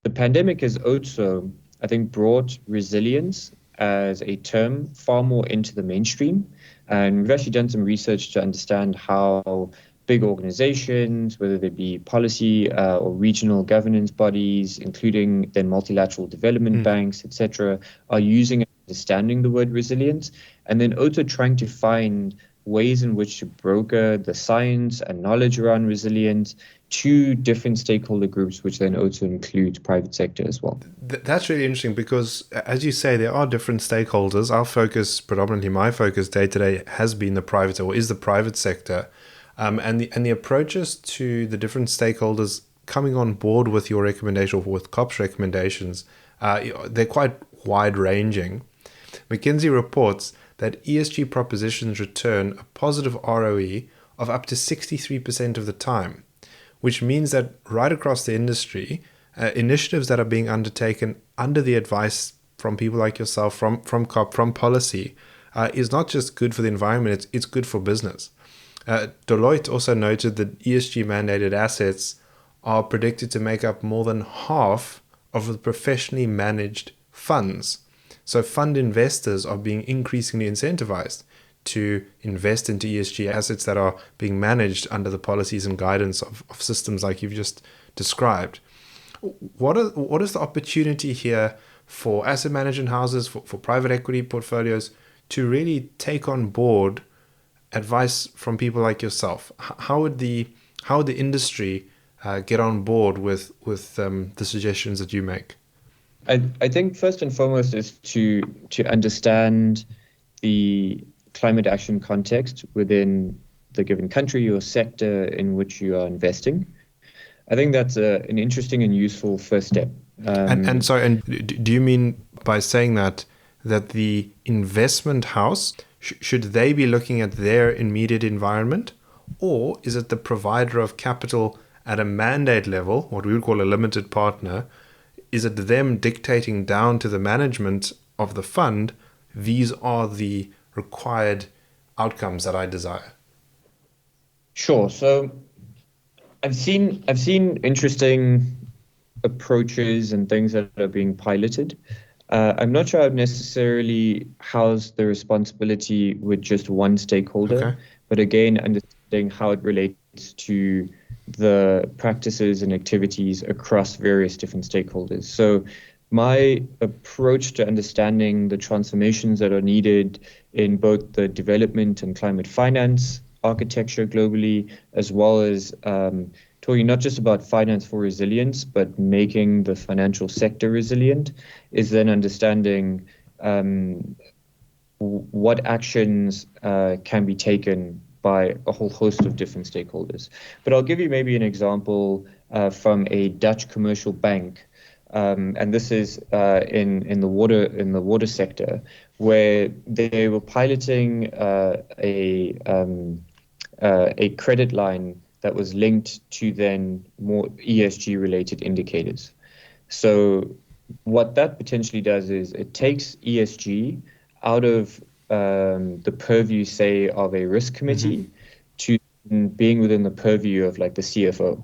the pandemic has also, I think, brought resilience as a term far more into the mainstream. And we've actually done some research to understand how big organizations, whether they be policy or regional governance bodies, including then multilateral development banks, etc., are using and understanding the word resilience, and then also trying to find ways in which to broker the science and knowledge around resilience to different stakeholder groups, which then also includes private sector as well. That's really interesting because, as you say, there are different stakeholders. Our focus, predominantly my focus day to day, has been the private or is the private sector. And the approaches to the different stakeholders coming on board with your recommendation or with COP's recommendations, they're quite wide ranging. McKinsey reports that ESG propositions return a positive ROE of up to 63% of the time, which means that right across the industry, initiatives that are being undertaken under the advice from people like yourself, from COP, from policy, is not just good for the environment, it's good for business. Deloitte also noted that ESG mandated assets are predicted to make up more than half of the professionally managed funds. So fund investors are being increasingly incentivized to invest into ESG assets that are being managed under the policies and guidance of systems like you've just described. What is the opportunity here for asset management houses, for private equity portfolios to really take on board advice from people like yourself? How would the industry get on board with the suggestions that you make? I think first and foremost is to understand the climate action context within the given country or sector in which you are investing. I think that's an interesting and useful first step. And do you mean by saying that the investment house, should they be looking at their immediate environment, or is it the provider of capital at a mandate level, what we would call a limited partner? Is it them dictating down to the management of the fund, these are the required outcomes that I desire? Sure. So I've seen interesting approaches and things that are being piloted. I'm not sure I'd necessarily house the responsibility with just one stakeholder, Okay. but again, understanding how it relates to the practices and activities across various different stakeholders. So my approach to understanding the transformations that are needed in both the development and climate finance architecture globally, as well as talking not just about finance for resilience, but making the financial sector resilient, is then understanding what actions can be taken by a whole host of different stakeholders. But I'll give you maybe an example from a Dutch commercial bank and this is in the water sector, where they were piloting a credit line that was linked to then more ESG related indicators. So what that potentially does is it takes ESG out of the purview, say, of a risk committee to being within the purview of like the CFO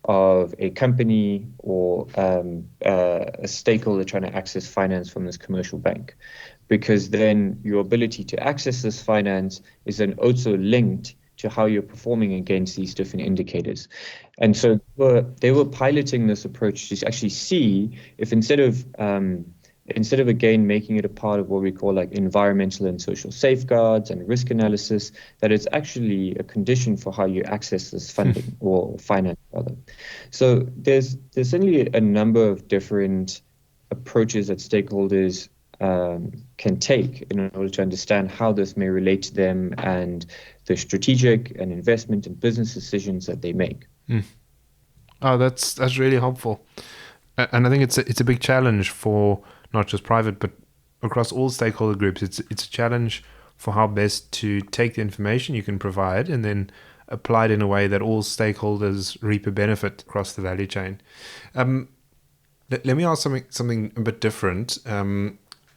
of a company or a stakeholder trying to access finance from this commercial bank. Because then your ability to access this finance is then also linked to how you're performing against these different indicators. And so they were piloting this approach to actually see if instead of again making it a part of what we call like environmental and social safeguards and risk analysis, that it's actually a condition for how you access this funding or finance rather. So there's certainly a number of different approaches that stakeholders can take in order to understand how this may relate to them and the strategic and investment and business decisions that they make. Oh, that's really helpful. And I think it's a big challenge for not just private, but across all stakeholder groups. It's a challenge for how best to take the information you can provide and then apply it in a way that all stakeholders reap a benefit across the value chain. Let me ask something a bit different.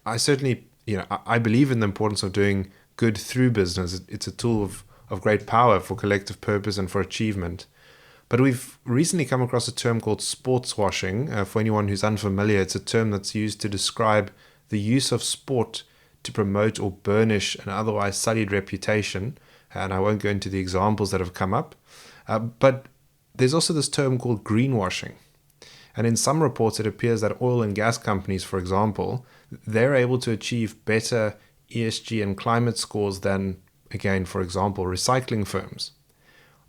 I certainly, I believe in the importance of doing good through business. It's a tool of great power for collective purpose and for achievement. But we've recently come across a term called sports washing. For anyone who's unfamiliar, it's a term that's used to describe the use of sport to promote or burnish an otherwise sullied reputation. And I won't go into the examples that have come up. But there's also this term called greenwashing. And in some reports, it appears that oil and gas companies, for example, they're able to achieve better ESG and climate scores than, again, for example, recycling firms.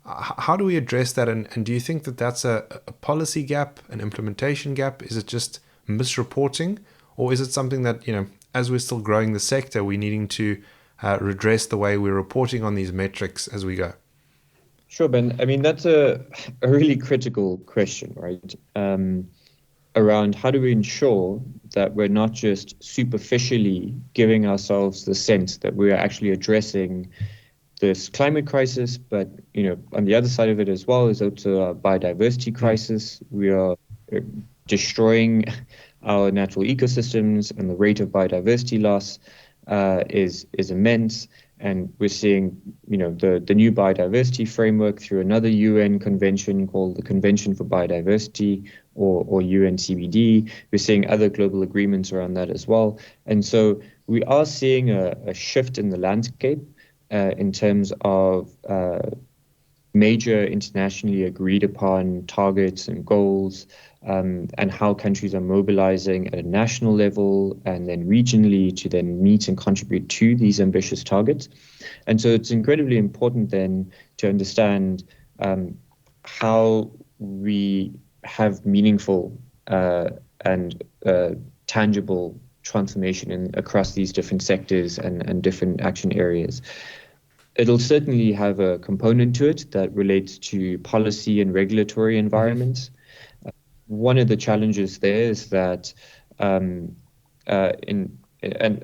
How do we address that? And do you think that that's a policy gap, an implementation gap? Is it just misreporting? Or is it something that, as we're still growing the sector, we're needing to redress the way we're reporting on these metrics as we go? Sure, Ben. I mean, that's a really critical question, right? Around how do we ensure that we're not just superficially giving ourselves the sense that we are actually addressing this climate crisis, but on the other side of it as well is also a biodiversity crisis. We are destroying our natural ecosystems, and the rate of biodiversity loss is immense. And we're seeing, the new biodiversity framework through another UN convention called the Convention for Biodiversity, or UNCBD. We're seeing other global agreements around that as well. And so we are seeing a shift in the landscape in terms of major internationally agreed upon targets and goals, and how countries are mobilizing at a national level and then regionally to then meet and contribute to these ambitious targets. And so it's incredibly important then to understand how we have meaningful and tangible transformation across these different sectors and different action areas. It'll certainly have a component to it that relates to policy and regulatory environments. One of the challenges there is that, and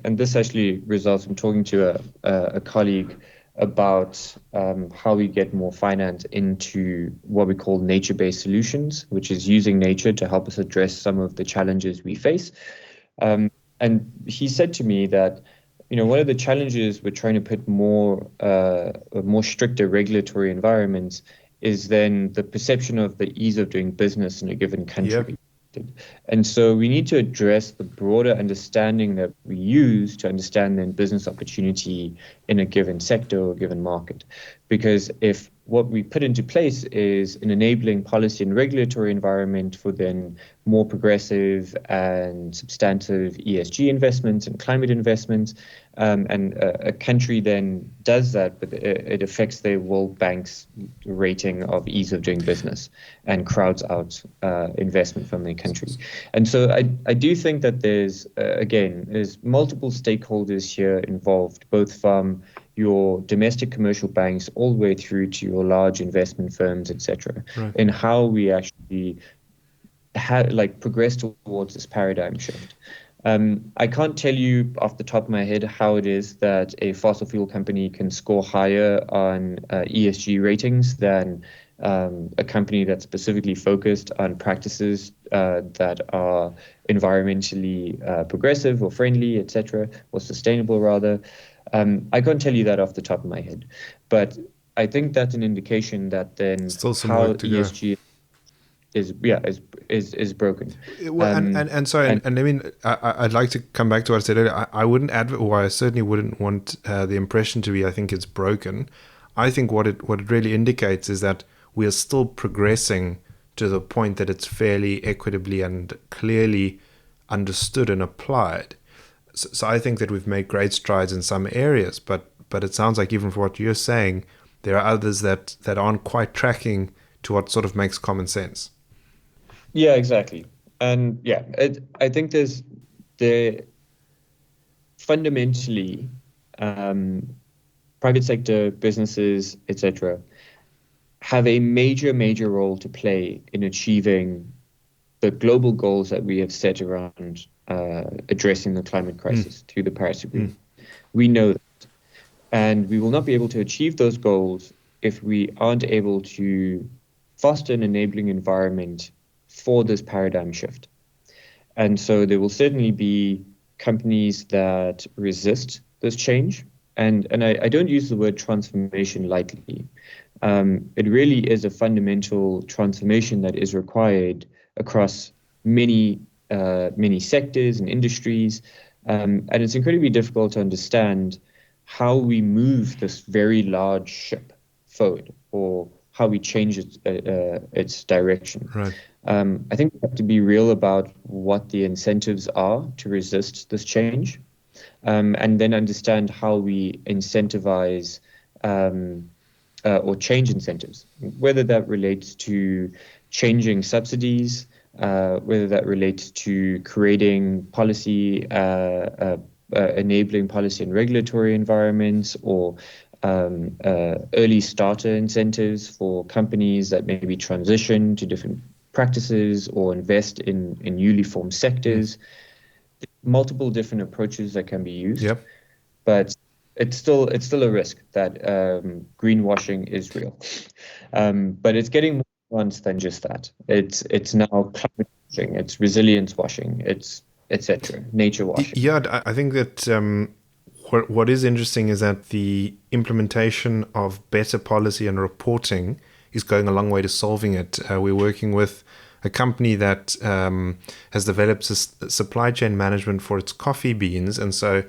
this actually results from talking to a colleague about how we get more finance into what we call nature-based solutions, which is using nature to help us address some of the challenges we face. And he said to me that, one of the challenges with trying to put more stricter regulatory environments is then the perception of the ease of doing business in a given country. Yep. And so we need to address the broader understanding that we use to understand then business opportunity in a given sector or given market. Because if what we put into place is an enabling policy and regulatory environment for then more progressive and substantive ESG investments and climate investments, and a country then does that, but it affects their World Bank's rating of ease of doing business and crowds out investment from their country. And so I do think that there's multiple stakeholders here involved, both from your domestic commercial banks all the way through to your large investment firms, etc., right, in how we actually progress towards this paradigm shift. I can't tell you off the top of my head how it is that a fossil fuel company can score higher on ESG ratings than a company that's specifically focused on practices that are environmentally progressive or friendly, etc., or sustainable rather. I can't tell you that off the top of my head, but I think that's an indication that then Still some how work to go. ESG is broken. Well, and sorry, And and I mean, I'd like to come back to what I said earlier. I wouldn't or I certainly wouldn't want the impression to be, I think it's broken. I think what it really indicates is that we are still progressing to the point that it's fairly equitably and clearly understood and applied. So I think that we've made great strides in some areas, but it sounds like even for what you're saying, there are others that aren't quite tracking to what sort of makes common sense. yeah, exactly. And yeah, I think the fundamentally private sector businesses, etc., have a major role to play in achieving the global goals that we have set around addressing the climate crisis through the Paris Agreement. We know that. And we will not be able to achieve those goals if we aren't able to foster an enabling environment for this paradigm shift. And so there will certainly be companies that resist this change. And I don't use the word transformation lightly. It really is a fundamental transformation that is required across many sectors and industries. And it's incredibly difficult to understand how we move this very large ship forward, or how we change its direction. Right. I think we have to be real about what the incentives are to resist this change, and then understand how we incentivize or change incentives, whether that relates to changing subsidies, whether that relates to creating policy, enabling policy and regulatory environments, or early starter incentives for companies that maybe transition to different practices or invest in newly formed sectors. Multiple different approaches that can be used. Yep. But it's still a risk that greenwashing is real. But it's getting more nuanced than just that. It's now climate washing, it's resilience washing, it's etc. Nature washing. Yeah, I think that what is interesting is that the implementation of better policy and reporting is going a long way to solving it. We're working with a company that has developed supply chain management for its coffee beans. And so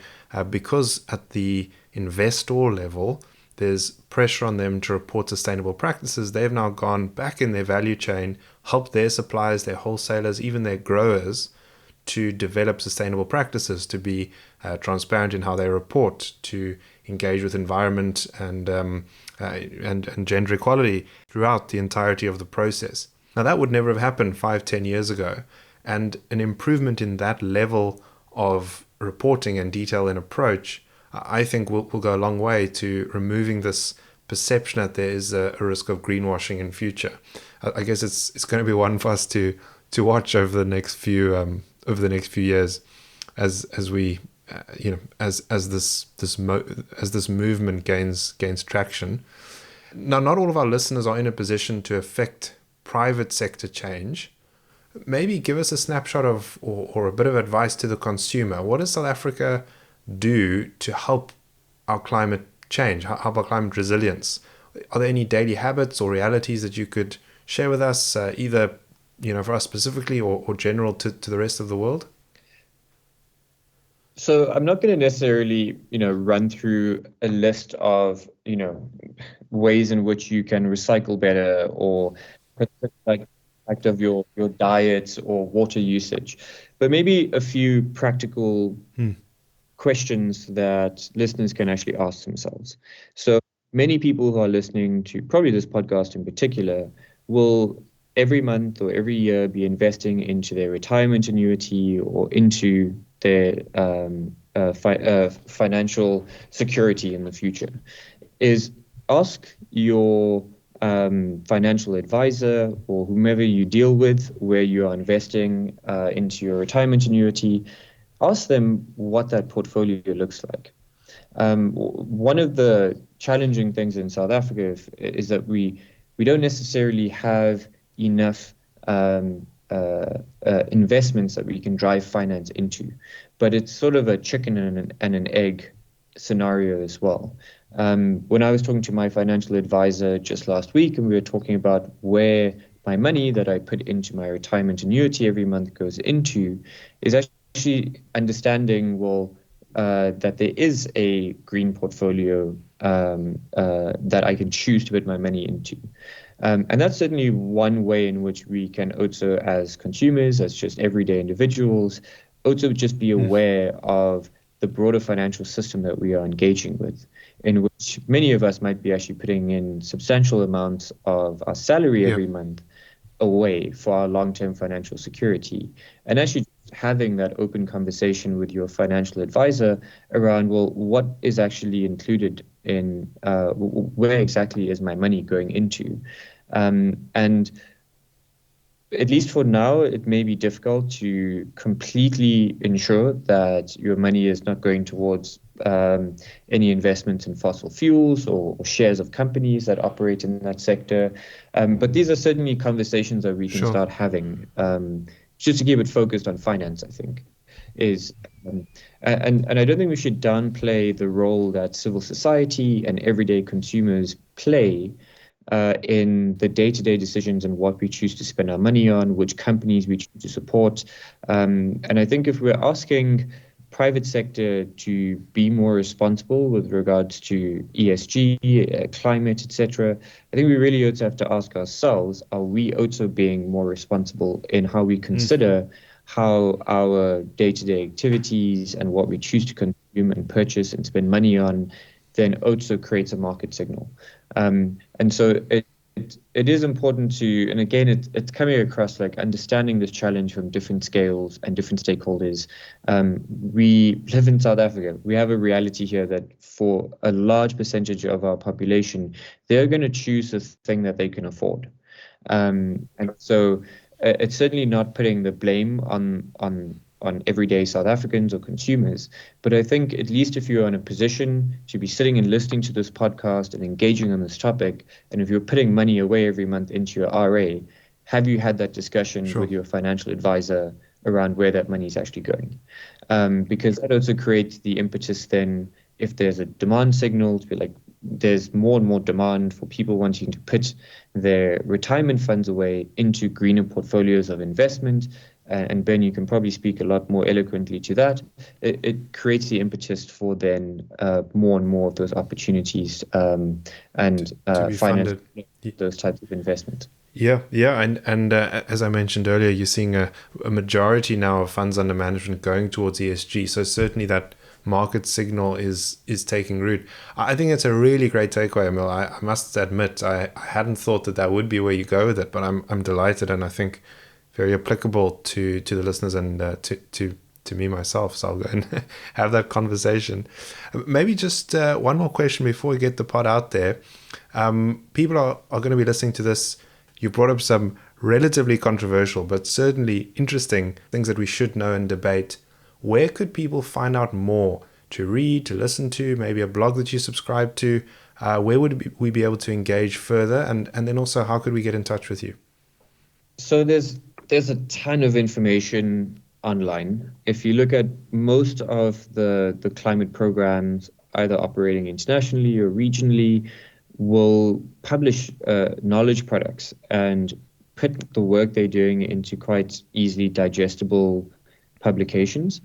because at the investor level, there's pressure on them to report sustainable practices, they've now gone back in their value chain, helped their suppliers, their wholesalers, even their growers to develop sustainable practices, to be transparent in how they report, to engage with environment and gender equality throughout the entirety of the process. Now, that would never have happened 5-10 years ago, and an improvement in that level of reporting and detail and approach, I think will go a long way to removing this perception that there is a risk of greenwashing in future. I guess it's going to be one for us to watch over the next few years, as we as this movement gains traction. Now, not all of our listeners are in a position to affect private sector change. Maybe give us a snapshot of or a bit of advice to the consumer. What does South Africa do to help our climate change, help our climate resilience? Are there any daily habits or realities that you could share with us, either for us specifically or general to the rest of the world? So I'm not going to necessarily, run through a list of, ways in which you can recycle better, or like impact of your diet or water usage, but maybe a few practical questions that listeners can actually ask themselves. So many people who are listening to probably this podcast in particular will every month or every year be investing into their retirement annuity or into their financial security in the future. Is ask your financial advisor or whomever you deal with, where you are investing into your retirement annuity, ask them what that portfolio looks like. One of the challenging things in South Africa is that we don't necessarily have enough investments that we can drive finance into, but it's sort of a chicken and an egg scenario as well. When I was talking to my financial advisor just last week, and we were talking about where my money that I put into my retirement annuity every month goes into, is actually understanding, well, that there is a green portfolio that I can choose to put my money into. And that's certainly one way in which we can also, as consumers, as just everyday individuals, also just be aware of the broader financial system that we are engaging with, in which many of us might be actually putting in substantial amounts of our salary every month away for our long-term financial security. And actually having that open conversation with your financial advisor around, well, what is actually included in, where exactly is my money going into? And at least for now, it may be difficult to completely ensure that your money is not going towards any investments in fossil fuels or shares of companies that operate in that sector. But these are certainly conversations that we can start having, just to keep it focused on finance, I think. And I don't think we should downplay the role that civil society and everyday consumers play in the day-to-day decisions and what we choose to spend our money on, which companies we choose to support. And I think if we're asking private sector to be more responsible with regards to ESG, climate, etc., I think we really also have to ask ourselves, are we also being more responsible in how we consider how our day-to-day activities and what we choose to consume and purchase and spend money on then also creates a market signal. And so it is important to, and again, it's coming across like understanding this challenge from different scales and different stakeholders. We live in South Africa. We have a reality here that for a large percentage of our population, they're going to choose the thing that they can afford. And so it's certainly not putting the blame on everyday South Africans or consumers. But I think at least if you're in a position to be sitting and listening to this podcast and engaging on this topic, and if you're putting money away every month into your RA, have you had that discussion with your financial advisor around where that money is actually going? Because that also creates the impetus then, if there's a demand signal, to be like, there's more and more demand for people wanting to put their retirement funds away into greener portfolios of investment. And Ben, you can probably speak a lot more eloquently to that. It creates the impetus for then more and more of those opportunities and finance those types of investments. Yeah, and as I mentioned earlier, you're seeing a majority now of funds under management going towards ESG. So certainly that market signal is taking root. I think it's a really great takeaway, Ameil. I must admit, I hadn't thought that would be where you go with it, but I'm delighted, and I think very applicable to the listeners and to me myself. So I'll go and have that conversation. Maybe just one more question before we get the pod out there. People are going to be listening to this. You brought up some relatively controversial, but certainly interesting things that we should know and debate. Where could people find out more to read, to listen to, maybe a blog that you subscribe to? Where would we be able to engage further? And then also, how could we get in touch with you? So there's a ton of information online. If you look at most of the climate programs, either operating internationally or regionally, will publish knowledge products and put the work they're doing into quite easily digestible publications.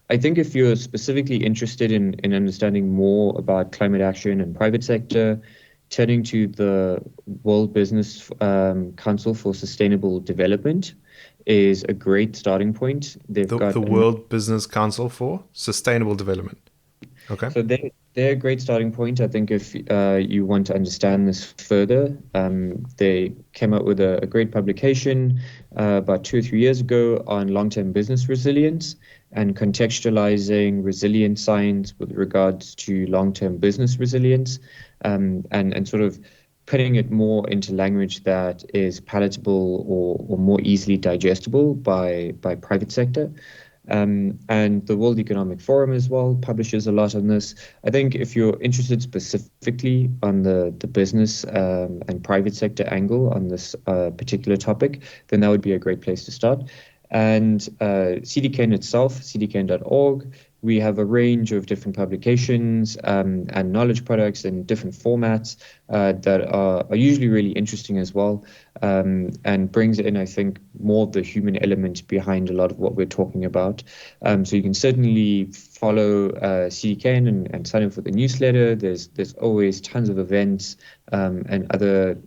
I think if you're specifically interested in understanding more about climate action and private sector, turning to the World Business Council for Sustainable Development is a great starting point. They've got the World Business Council for Sustainable Development. Okay. So they're a great starting point. I think if you want to understand this further, they came out with a great publication about 2 or 3 years ago on long-term business resilience and contextualizing resilience science with regards to long-term business resilience, and sort of putting it more into language that is palatable or more easily digestible by private sector. And the World Economic Forum as well publishes a lot on this. I think if you're interested specifically on the business and private sector angle on this particular topic, then that would be a great place to start. And CDKN itself, cdkn.org, we have a range of different publications and knowledge products in different formats that are usually really interesting as well, and brings in, I think, more of the human element behind a lot of what we're talking about. So you can certainly follow CDKN and sign up for the newsletter. There's always tons of events and other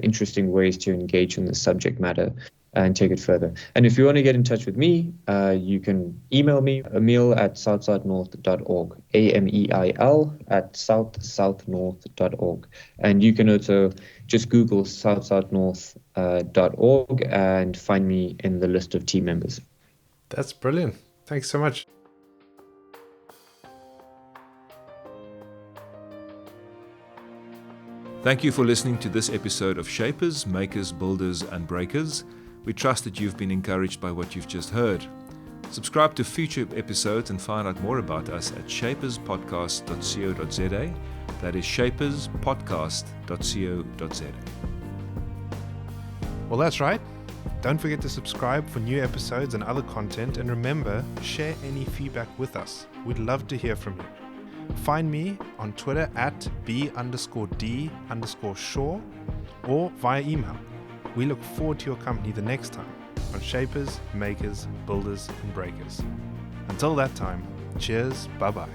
interesting ways to engage in the subject matter and take it further. And if you want to get in touch with me, you can email me, ameil@southsouthnorth.org, AMEIL@southsouthnorth.org. And you can also just Google southsouthnorth.org and find me in the list of team members. That's brilliant. Thanks so much. Thank you for listening to this episode of Shapers, Makers, Builders and Breakers. We trust that you've been encouraged by what you've just heard. Subscribe to future episodes and find out more about us at shaperspodcast.co.za. That is shaperspodcast.co.za. Well, that's right. Don't forget to subscribe for new episodes and other content. And remember, share any feedback with us. We'd love to hear from you. Find me on Twitter at b_d_shaw or via email. We look forward to your company the next time on Shapers, Makers, Builders and Breakers. Until that time, cheers, bye-bye.